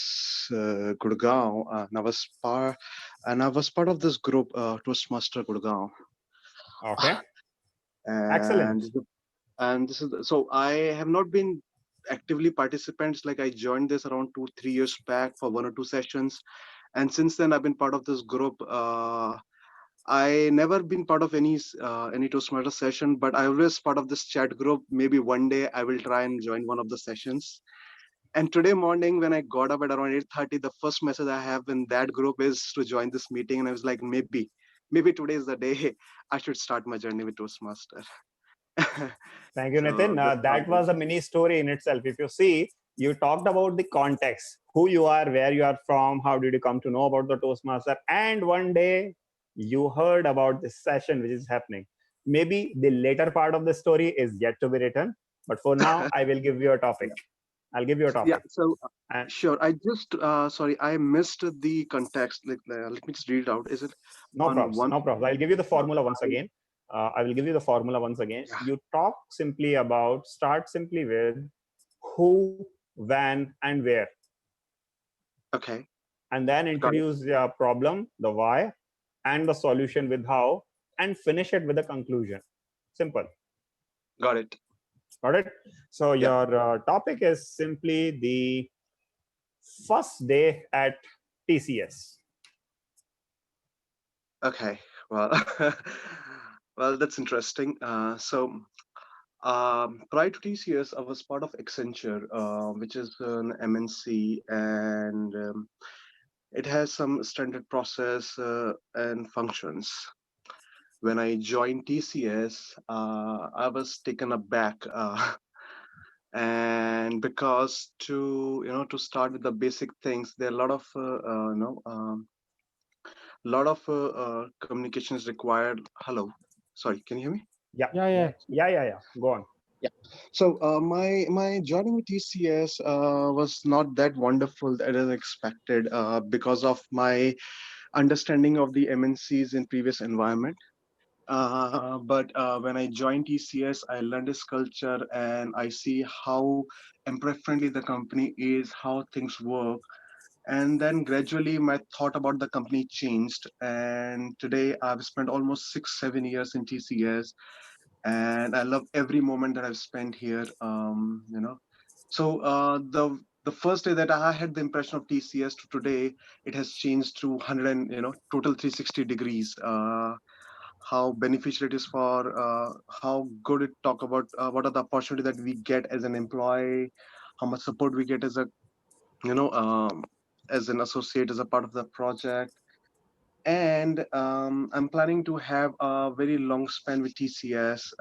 Gurgaon, and I was part of this group, Toastmaster Gurgaon. Okay. And Excellent. And this is so I have not been actively participants. Like I joined this around 2-3 years back for 1 or 2 sessions, and since then I've been part of this group. I never been part of any Toastmaster session, but I always part of this chat group. Maybe one day I will try and join one of the sessions. And today morning, when I got up at around 8:30, the first message I have in that group is to join this meeting, and I was like, maybe today is the day I should start my journey with Toastmaster. Thank you, So Nitin. that's how That was a mini story in itself. If you see, you talked about the context, who you are, where you are from, how did you come to know about the Toastmaster, and one day you heard about this session which is happening. Maybe the later part of the story is yet to be written, but for now, I will give you a topic. I'll give you a topic. Yeah, so And sure. I just sorry, I missed the context. Let me just read it out. Is it no on problems. one? No problems. I'll give you the formula once again. I will give you the formula once again. You talk simply about, start simply with who, when, and where. Okay. And then introduce the problem, the why, and the solution with how, and finish it with a conclusion. Simple. Got it. Got it? So Yeah. your topic is simply the first day at TCS. Okay. Well, well, that's interesting. Prior to TCS, I was part of Accenture, which is an MNC, and it has some standard process and functions. When I joined TCS, I was taken aback, and because to start with the basic things, there are a lot of communication is required. Hello, sorry, can you hear me? Yeah. Go on. Yeah. So my journey with TCS was not that wonderful as I expected because of my understanding of the MNCs in previous environment. But when I joined TCS, I learned this culture and I see how employee friendly the company is, how things work. And then gradually my thought about the company changed. And today I've spent almost 6-7 years in TCS, and I love every moment that I've spent here. So the first day that I had the impression of TCS to today, it has changed to 100 and total 360 degrees. How beneficial it is for how good it talk about what are the opportunity that we get as an employee, how much support we get as a as an associate, as a part of the project. And I'm planning to have a very long span with TCS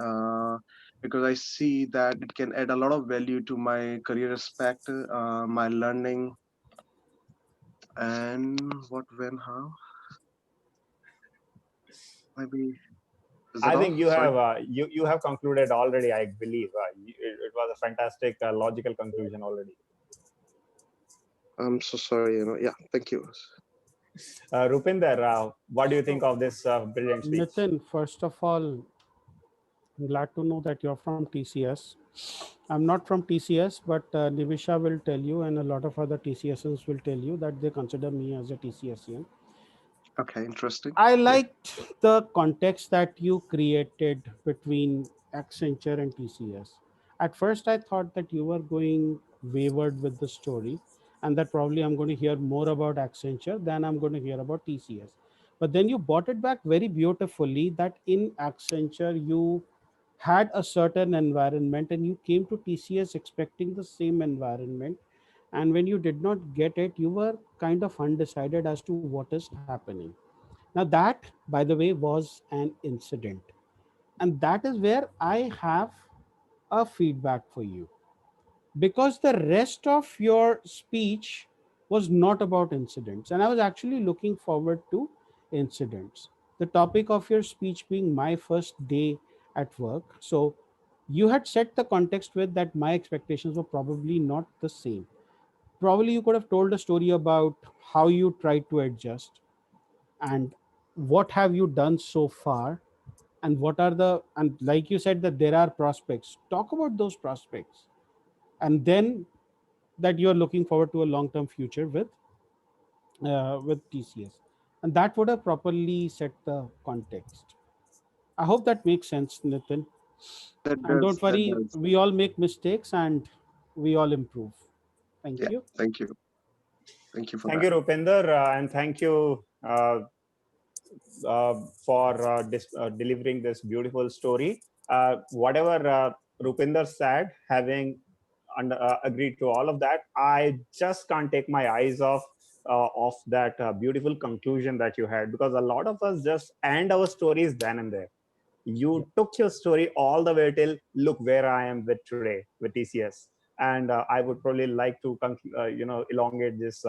because I see that it can add a lot of value to my career aspect, my learning, and what, when, how. Maybe is that I all? think you Sorry. have you have concluded already. I believe it was a fantastic logical conclusion already. I'm so sorry. Yeah, thank you. Rupinder, what do you think of this brilliant speech? Nitin, first of all, I'm glad to know that you're from TCS. I'm not from TCS, but Nivisha will tell you, and a lot of other TCSers will tell you that they consider me as a TCSian. Okay, interesting. I liked the context that you created between Accenture and TCS. At first, I thought that you were going wayward with the story, and that probably I'm going to hear more about Accenture than I'm going to hear about TCS. But then you brought it back very beautifully that in Accenture, you had a certain environment and you came to TCS expecting the same environment. And when you did not get it, you were kind of undecided as to what is happening. Now, that, by the way, was an incident. And that is where I have a feedback for you, because the rest of your speech was not about incidents. And I was actually looking forward to incidents. The topic of your speech being my first day at work. So you had set the context with that my expectations were probably not the same. Probably you could have told a story about how you tried to adjust, and what have you done so far, and what are the, and like you said that there are prospects, talk about those prospects. And then that you're looking forward to a long term future with TCS, and that would have properly set the context. I hope that makes sense, Nitin. That And does. don't That worry, does. we all make mistakes and we all improve. Thank Yeah. you. Thank you. Thank you for Thank that. you, Rupinder, and thank you for delivering this beautiful story. Whatever Rupinder said, having agreed to all of that, I just can't take my eyes off that beautiful conclusion that you had, because a lot of us just end our stories then and there. You took your story all the way till look where I am with today with TCS, and I would probably like to elongate this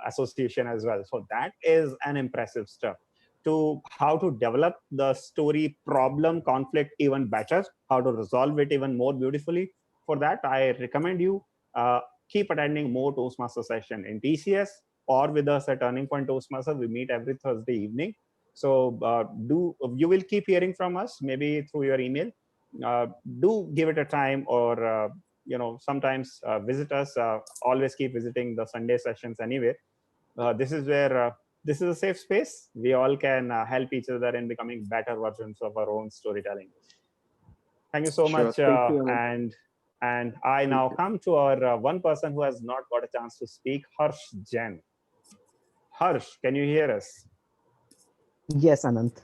association as well. So that is an impressive step to how to develop the story problem conflict even better, how to resolve it even more beautifully. For that, I recommend you keep attending more Toastmaster session in TCS or with us at Turning Point Toastmaster. We meet every Thursday evening. So you will keep hearing from us, maybe through your email. Do give it a time, or sometimes visit us. Always keep visiting the Sunday sessions anyway. This is where this is a safe space. We all can help each other in becoming better versions of our own storytelling. Thank you so Sure. much. Thank you, Anand. And I Thank now you. come to our one person who has not got a chance to speak, Harsh Jain. Harsh, can you hear us? Yes, Anant.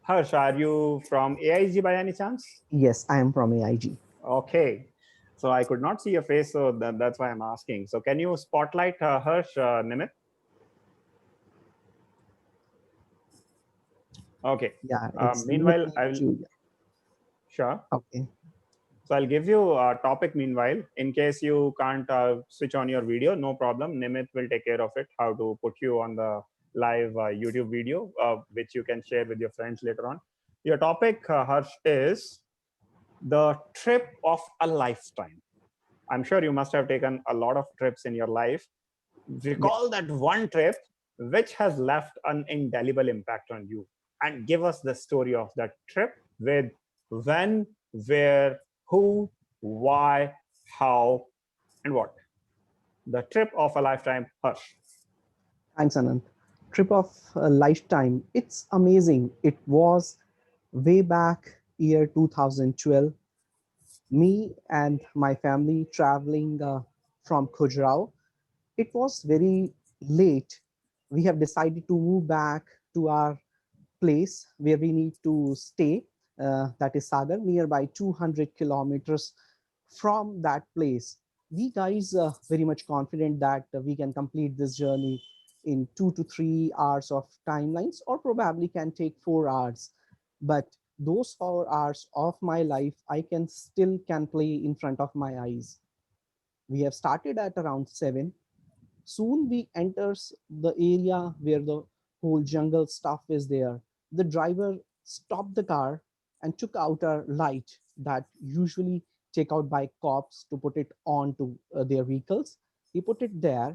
Harsh, are you from AIG by any chance? Yes, I am from AIG. Okay. So I could not see your face, so that's why I'm asking. So can you spotlight Harsh, Nimit? Okay. Yeah, it's Meanwhile, I will. Julia. Sure. Okay. So I'll give you a topic meanwhile. In case you can't switch on your video, no problem. Nimit will take care of it, how to put you on the live YouTube video, which you can share with your friends later on. Your topic, Harsh, is the trip of a lifetime. I'm sure you must have taken a lot of trips in your life. Recall that one trip which has left an indelible impact on you, and give us the story of that trip with when, where, who, why, how, and what. The trip of a lifetime, Harsh. Thanks, Anand. Trip of a lifetime. It's amazing. It was way back year 2012. Me and my family traveling from Khajuraho. It was very late. We have decided to move back to our place where we need to stay. That is Sagar, nearby 200 kilometers from that place. We guys are very much confident that we can complete this journey in 2 to 3 hours of timelines, or probably can take 4 hours. But those 4 hours of my life, I can still can play in front of my eyes. We have started at around 7. Soon we enters the area where the whole jungle stuff is there. The driver stopped the car and took out a light that usually take out by cops to put it on to their vehicles. He put it there,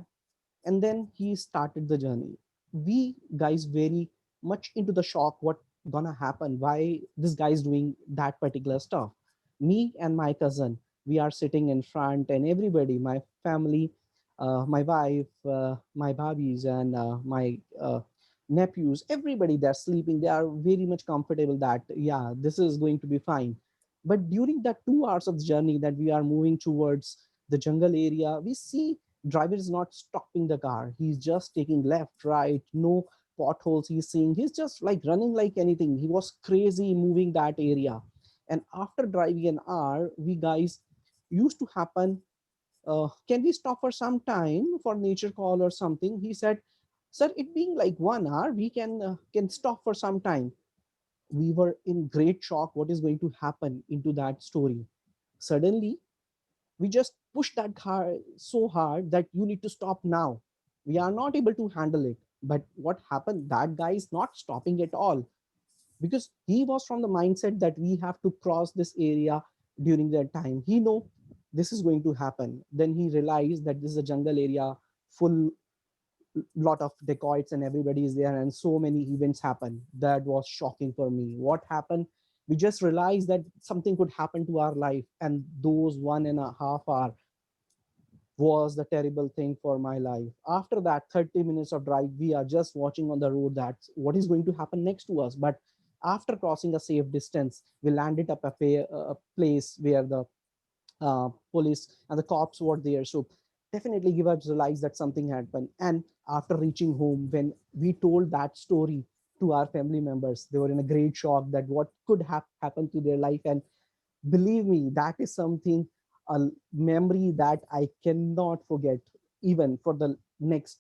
and then he started the journey. We guys very much into the shock, what gonna happen, why this guy is doing that particular stuff. Me and my cousin, we are sitting in front, and everybody, my family, my wife, my babis, and my nephews, everybody, they're sleeping, they are very much comfortable that yeah, this is going to be fine. But during that 2 hours of the journey that we are moving towards the jungle area, we see driver is not stopping the car, he's just taking left, right, no potholes he's seeing, he's just like running like anything. He was crazy moving that area. And after driving an hour, we guys used to happen can we stop for some time for nature call or something? He said, sir, it being like 1 hour, we can stop for some time. We were in great shock what is going to happen into that story. Suddenly we just push that car so hard that you need to stop now. We are not able to handle it. But what happened, that guy is not stopping at all, because he was from the mindset that we have to cross this area during that time. He know this is going to happen. Then he realized that this is a jungle area, full lot of dacoits and everybody is there, and so many events happen. That was shocking for me. What happened, we just realized that something could happen to our life, and those 1.5 hours was the terrible thing for my life. After that 30 minutes of drive, we are just watching on the road that what is going to happen next to us. But after crossing a safe distance, we landed up a place where the police and the cops were there. So definitely give us realize that something happened. And after reaching home, when we told that story to our family members, they were in a great shock that what could have happened to their life. And believe me, that is something, a memory that I cannot forget even for the next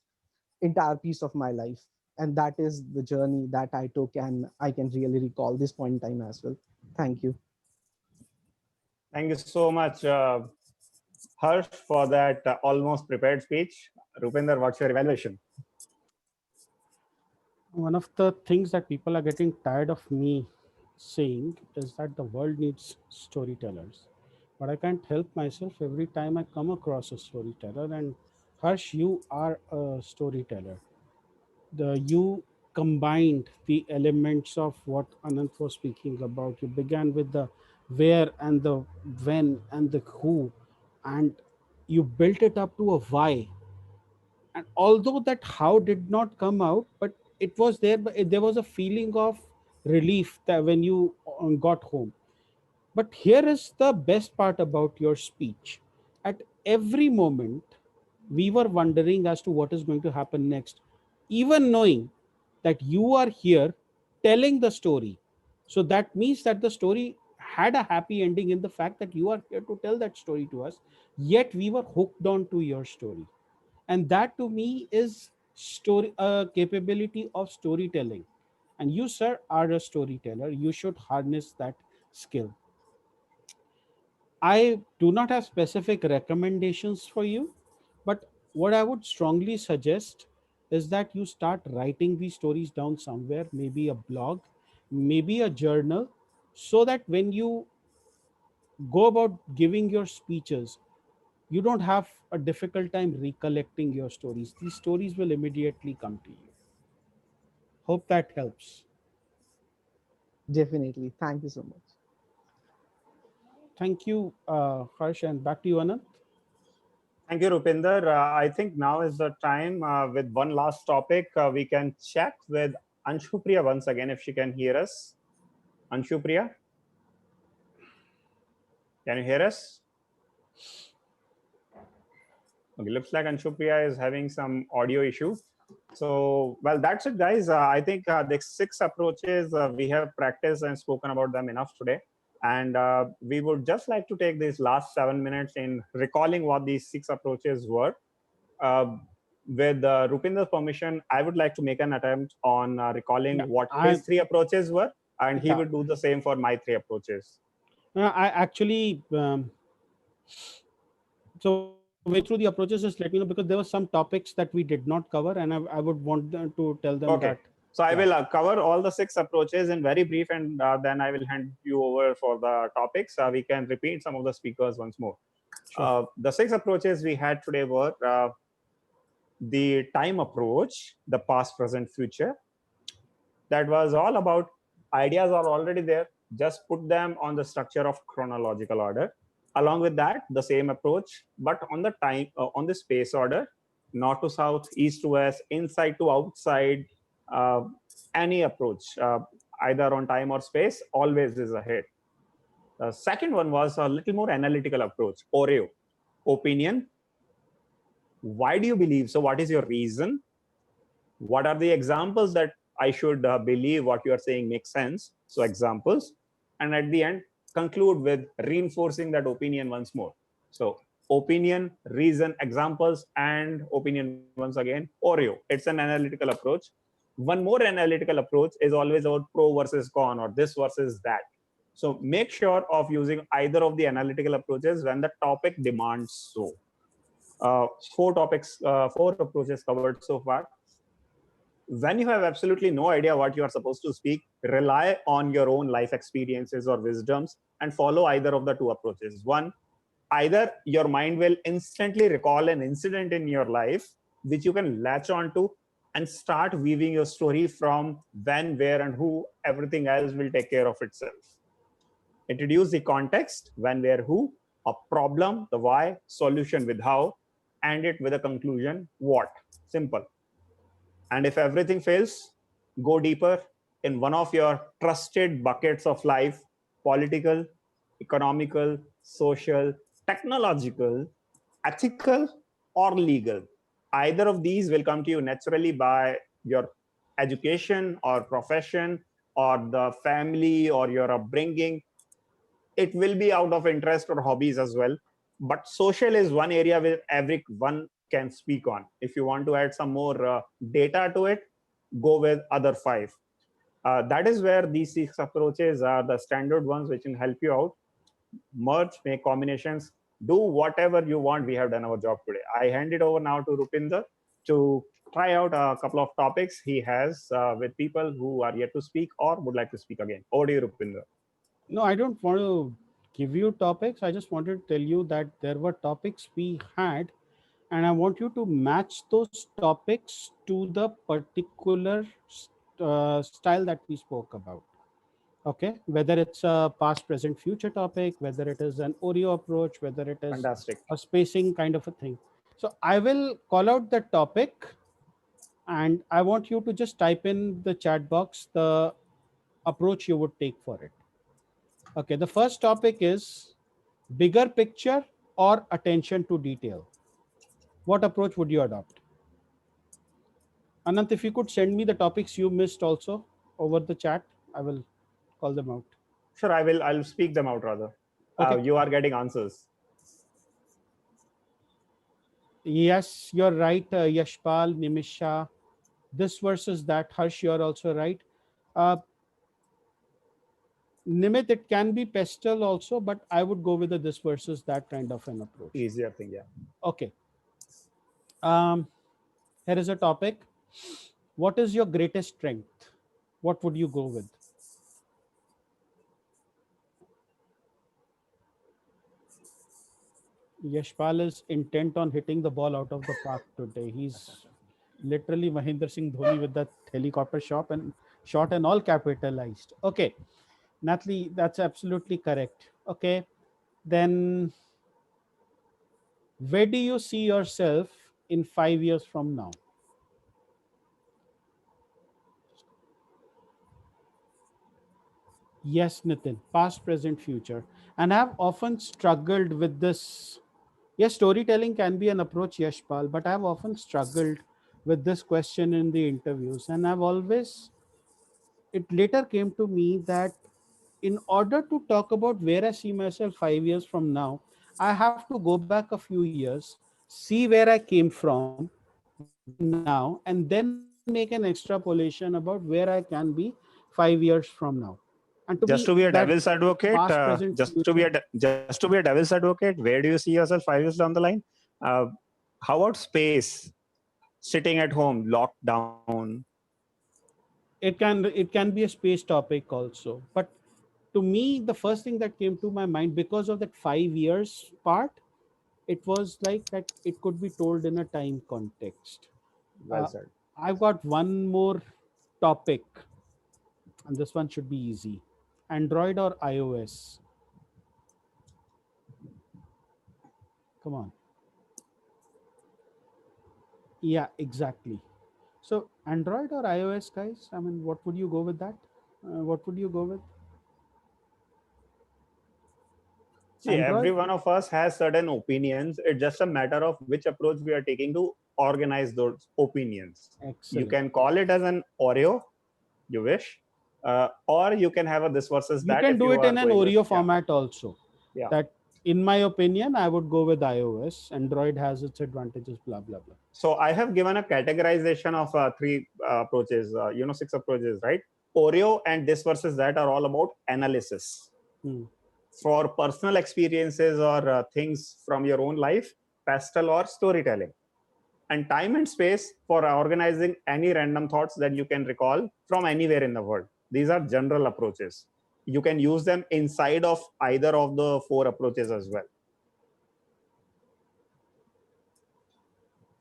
entire piece of my life. And that is the journey that I took, and I can really recall this point in time as well. Thank you. Thank you so much, Harsh, for that almost prepared speech. Rupinder, what's your evaluation? One of the things that people are getting tired of me saying is that the world needs storytellers. But I can't help myself every time I come across a storyteller. And Harsh, you are a storyteller. You combined the elements of what Anant was speaking about. You began with the where and the when and the who, and you built it up to a why. And although that how did not come out, but it was there, but there was a feeling of relief that when you got home. But here is the best part about your speech. At every moment, we were wondering as to what is going to happen next, even knowing that you are here telling the story. So that means that the story had a happy ending in the fact that you are here to tell that story to us, yet we were hooked on to your story. And that to me is story capability of storytelling. And you, sir, are a storyteller. You should harness that skill. I do not have specific recommendations for you, but what I would strongly suggest is that you start writing these stories down somewhere, maybe a blog, maybe a journal, so that when you go about giving your speeches, you don't have a difficult time recollecting your stories. These stories will immediately come to you. Hope that helps. Definitely. Thank you so much. Thank you, Harsh, and back to you, Anant. Thank you, Rupinder. I think now is the time with one last topic. We can check with Anshupriya once again if she can hear us. Anshupriya, can you hear us? Okay, looks like Anshupriya is having some audio issue. So, well, that's it, guys. I think the 6 approaches we have practiced and spoken about them enough today. And we would just like to take these last 7 minutes in recalling what these 6 approaches were. With Rupinder's permission, I would like to make an attempt on recalling what his 3 approaches were, and he would do the same for my 3 approaches. I actually, so way through the approaches, just let me know, because there were some topics that we did not cover, and I would want to tell them Okay. that. So I will cover all the 6 approaches in very brief, and then I will hand you over for the topics. We can repeat some of the speakers once more. Sure. The 6 approaches we had today were the time approach, the past, present, future. That was all about ideas are already there. Just put them on the structure of chronological order. Along with that, the same approach, but on the time, on the space order, north to south, east to west, inside to outside, any approach, either on time or space, always is ahead. The second one was a little more analytical approach, OREO, opinion. Why do you believe so? What is your reason? What are the examples that I should believe what you are saying makes sense? So examples. And at the end, conclude with reinforcing that opinion once more. So opinion, reason, examples, and opinion once again, Oreo. It's an analytical approach. One more analytical approach is always about pro versus con, or this versus that. So make sure of using either of the analytical approaches when the topic demands so. Four approaches covered so far. When you have absolutely no idea what you are supposed to speak, rely on your own life experiences or wisdoms and follow either of the two approaches. One, either your mind will instantly recall an incident in your life which you can latch onto and start weaving your story from when, where, and who. Everything else will take care of itself. Introduce the context, when, where, who, a problem, the why, solution with how, and it with a conclusion, what. Simple. And if everything fails, go deeper in one of your trusted buckets of life: political, economical, social, technological, ethical, or legal. Either of these will come to you naturally by your education or profession or the family or your upbringing. It will be out of interest or hobbies as well. But social is one area where everyone can speak on. If you want to add some more data to it, go with other 5. That is where these 6 approaches are the standard ones which can help you out. Merge, make combinations, do whatever you want. We have done our job today. I hand it over now to Rupinder to try out a couple of topics he has with people who are yet to speak or would like to speak again. Over to you, Rupinder. No, I don't want to give you topics. I just wanted to tell you that there were topics we had, and I want you to match those topics to the particular style that we spoke about. Okay, whether it's a past, present, future topic, whether it is an Oreo approach, whether it is fantastic, a spacing kind of a thing. So I will call out the topic, and I want you to just type in the chat box the approach you would take for it. Okay, the first topic is bigger picture or attention to detail. What approach would you adopt? Anant, if you could send me the topics you missed also over the chat, I will call them out. Sure, I'll speak them out rather. Okay. You are getting answers. Yes, you're right, Yashpal, Nimisha. This versus that. Harsh, you're also right. Nimit, it can be pestle also, but I would go with the this versus that kind of an approach. Easier thing, yeah. Okay. Here is a topic. What is your greatest strength? What would you go with? Yashpal is intent on hitting the ball out of the park today. He's literally Mahendra Singh Dhoni with that helicopter shot and all capitalized. Okay. Natalie, that's absolutely correct. Okay. Then where do you see yourself in 5 years from now? Yes, Nitin, past, present, future. And I've often struggled with this. Yes, storytelling can be an approach, Yashpal, but I've often struggled with this question in the interviews. And it later came to me that in order to talk about where I see myself 5 years from now, I have to go back a few years, see where I came from now, and then make an extrapolation about where I can be 5 years from now. And just to be a devil's advocate, just to be a devil's advocate, where do you see yourself 5 years down the line? How about space? Sitting at home, locked down. It can be a space topic also, but to me, the first thing that came to my mind, because of that 5 years part, it was like that it could be told in a time context. Well said. I've got one more topic, and this one should be easy. Android or iOS? Come on. Yeah, exactly. So Android or iOS, guys? I mean, what would you go with that? What would you go with? See, every one of us has certain opinions. It's just a matter of which approach we are taking to organize those opinions. Excellent. You can call it as an Oreo, you wish, or you can have a this versus that. You can do it in an Oreo format also. Yeah. That in my opinion, I would go with iOS. Android has its advantages, blah, blah, blah. So I have given a categorization of three approaches, 6 approaches, right? Oreo and this versus that are all about analysis. For personal experiences or things from your own life, pastel or storytelling. And time and space for organizing any random thoughts that you can recall from anywhere in the world. These are general approaches. You can use them inside of either of the 4 approaches as well.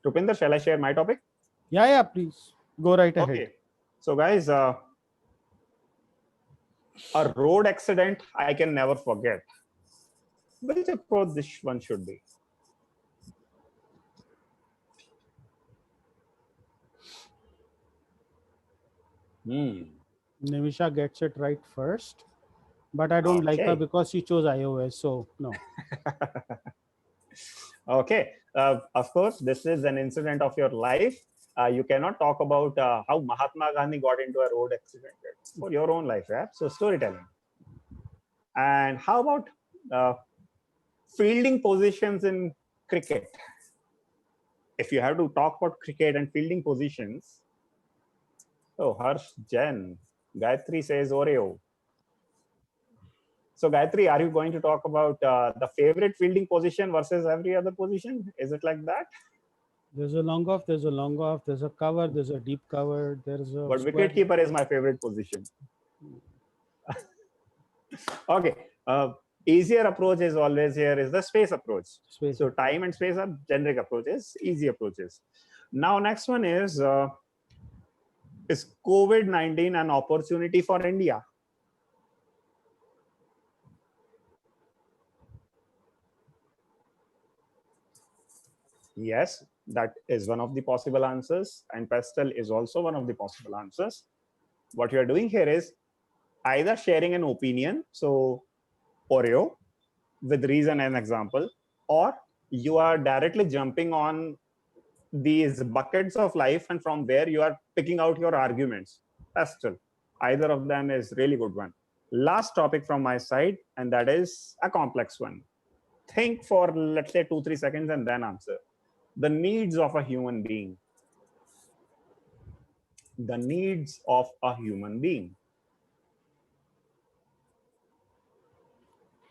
Rupinder, shall I share my topic? Yeah, please. Go right ahead. Okay. So guys, a road accident I can never forget. Which approach this one should be? Nimisha gets it right first, but I don't like her Okay. because she chose iOS, so no. Okay. Of course, this is an incident of your life. You cannot talk about how Mahatma Gandhi got into a road accident. It's for your own life, yeah? So storytelling. And how about fielding positions in cricket? If you have to talk about cricket and fielding positions, oh, Harsh, Jen, Gayatri says Oreo. So Gayatri, are you going to talk about the favorite fielding position versus every other position? Is it like that? There's a long off, there's a long off, there's a cover, there's a deep cover, there's a But square. wicket keeper is my favorite position. Okay. Easier approach is always here is the space approach. So time and space are generic approaches, easy approaches. Now, next one is COVID-19 an opportunity for India? Yes, that is one of the possible answers, and pastel is also one of the possible answers. What you are doing here is either sharing an opinion, so Oreo, with reason and example, or you are directly jumping on these buckets of life and from where you are picking out your arguments. Pastel, either of them is really good one. Last topic from my side, and that is a complex one. Think for, let's say, 2-3 seconds and then answer. The needs of a human being. The needs of a human being.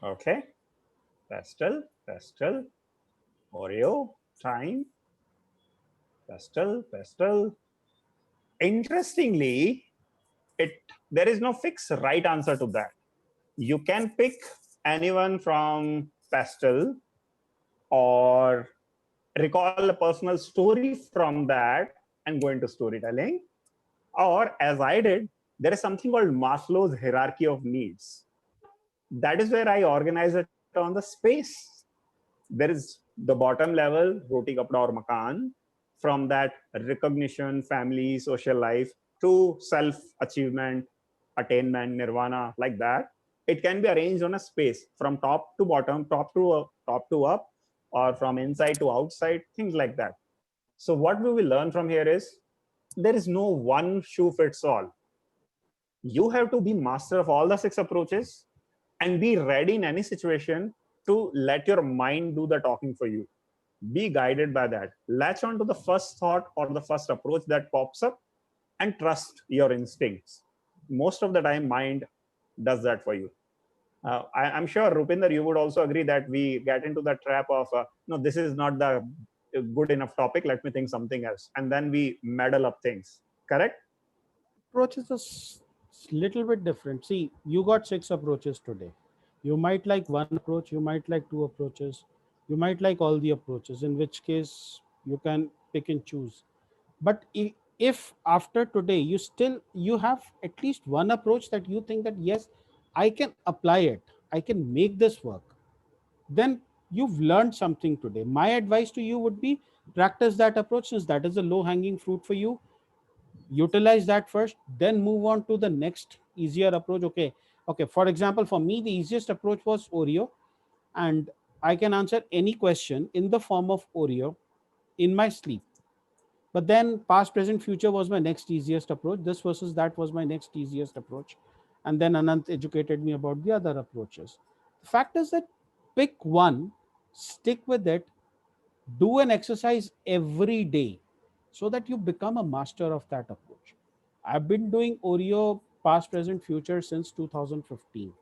Okay. Pastel, pastel, Oreo, time, pastel, pastel. Interestingly, there is no fixed right answer to that. You can pick anyone from pastel or recall a personal story from that and go into storytelling. Or as I did, there is something called Maslow's hierarchy of needs. That is where I organize it on the space. There is the bottom level, roti, kapda aur makan. From that, recognition, family, social life, to self-achievement, attainment, nirvana, like that. It can be arranged on a space from top to bottom, top to up, or from inside to outside, things like that. So what we will learn from here is there is no one shoe fits all. You have to be master of all the 6 approaches and be ready in any situation to let your mind do the talking for you. Be guided by that. Latch on to the first thought or the first approach that pops up and trust your instincts. Most of the time, mind does that for you. I'm sure, Rupinder, you would also agree that we get into the trap of, no, this is not the good enough topic, let me think something else. And then we muddle up things, correct? Approach is a little bit different. See, you got 6 approaches today. You might like one approach, you might like 2 approaches, you might like all the approaches, in which case you can pick and choose. But if after today you have at least one approach that you think that yes, I can apply it, I can make this work, then you've learned something today. My advice to you would be practice that approach, since that is a low hanging fruit for you. Utilize that first, then move on to the next easier approach. Okay, for example, for me the easiest approach was Oreo, and I can answer any question in the form of Oreo in my sleep. But then past, present, future was my next easiest approach. This versus that was my next easiest approach. And then Anant educated me about the other approaches. The fact is that pick one, stick with it, do an exercise every day so that you become a master of that approach. I've been doing Oreo past, present, future since 2015.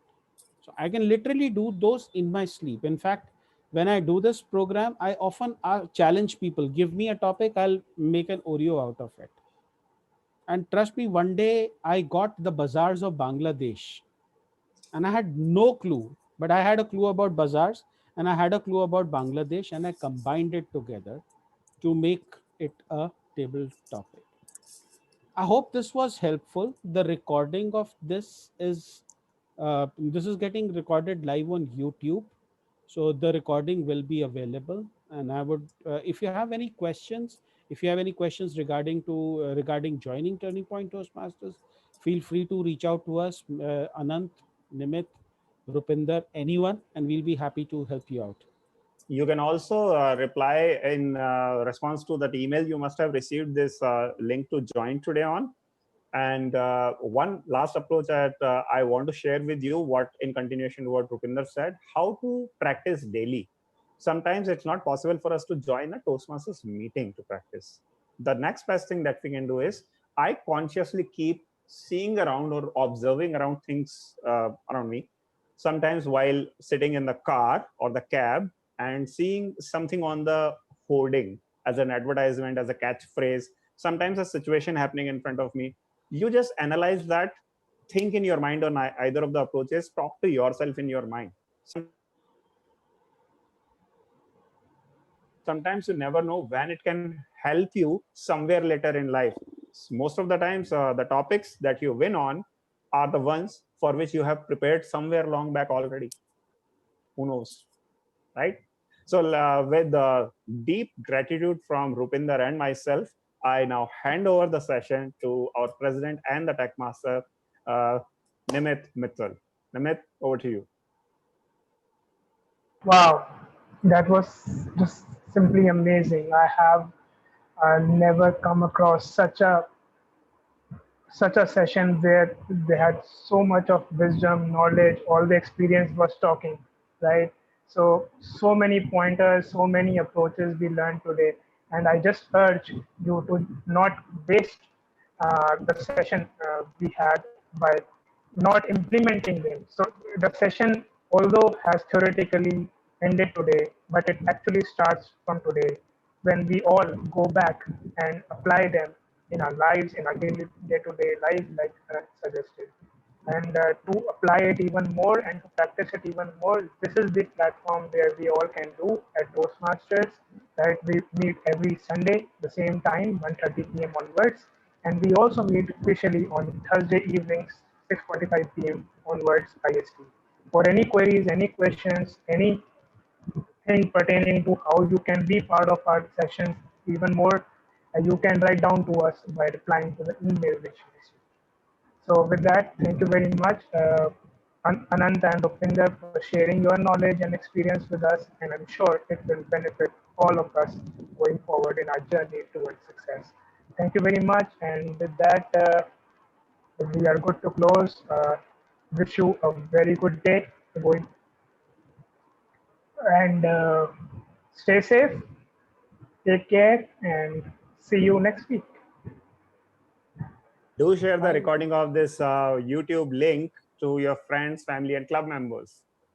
So I can literally do those in my sleep. In fact, when I do this program, I often challenge people, give me a topic, I'll make an Oreo out of it. And trust me, one day I got the bazaars of Bangladesh and I had no clue, but I had a clue about bazaars and I had a clue about Bangladesh, and I combined it together to make it a table topic. I hope this was helpful. The recording of this is getting recorded live on YouTube, so the recording will be available. And I would, if you have any questions, regarding joining Turning Point Toastmasters, feel free to reach out to us, Anant, Nimit, Rupinder, anyone, and we'll be happy to help you out. You can also reply in response to that email. You must have received this link to join today on. And one last approach that I want to share with you, what in continuation to what Rupinder said, how to practice daily. Sometimes it's not possible for us to join a Toastmasters meeting to practice. The next best thing that we can do is I consciously keep seeing around or observing around things around me. Sometimes while sitting in the car or the cab and seeing something on the hoarding as an advertisement, as a catchphrase, sometimes a situation happening in front of me, you just analyze that, think in your mind on either of the approaches, talk to yourself in your mind. Sometimes you never know when it can help you somewhere later in life. Most of the times, the topics that you win on are the ones for which you have prepared somewhere long back already. Who knows, right? So with deep gratitude from Rupinder and myself, I now hand over the session to our president and the tech master, Nimit Mittal. Nimit, over to you. Wow, that was just simply amazing. I have never come across such a session where they had so much of wisdom, knowledge, all the experience was talking, right? So many pointers, so many approaches we learned today. And I just urge you to not waste the session we had by not implementing them. So the session, although has theoretically ended today, but it actually starts from today when we all go back and apply them in our lives, in our day-to-day life, like suggested. And to apply it even more and to practice it even more, this is the platform where we all can do at Toastmasters. Right? We meet every Sunday, the same time, 1:30 p.m. onwards. And we also meet officially on Thursday evenings, 6:45 p.m. onwards IST. For any queries, any questions, anything pertaining to how you can be part of our sessions even more, you can write down to us by replying to the email which you received. So with that, thank you very much, Anant and Rupinder, for sharing your knowledge and experience with us, and I'm sure it will benefit all of us going forward in our journey towards success. Thank you very much, and with that, we are good to close. Wish you a very good day going, and stay safe, take care, and see you next week. Do share the recording of this YouTube link to your friends, family, and club members.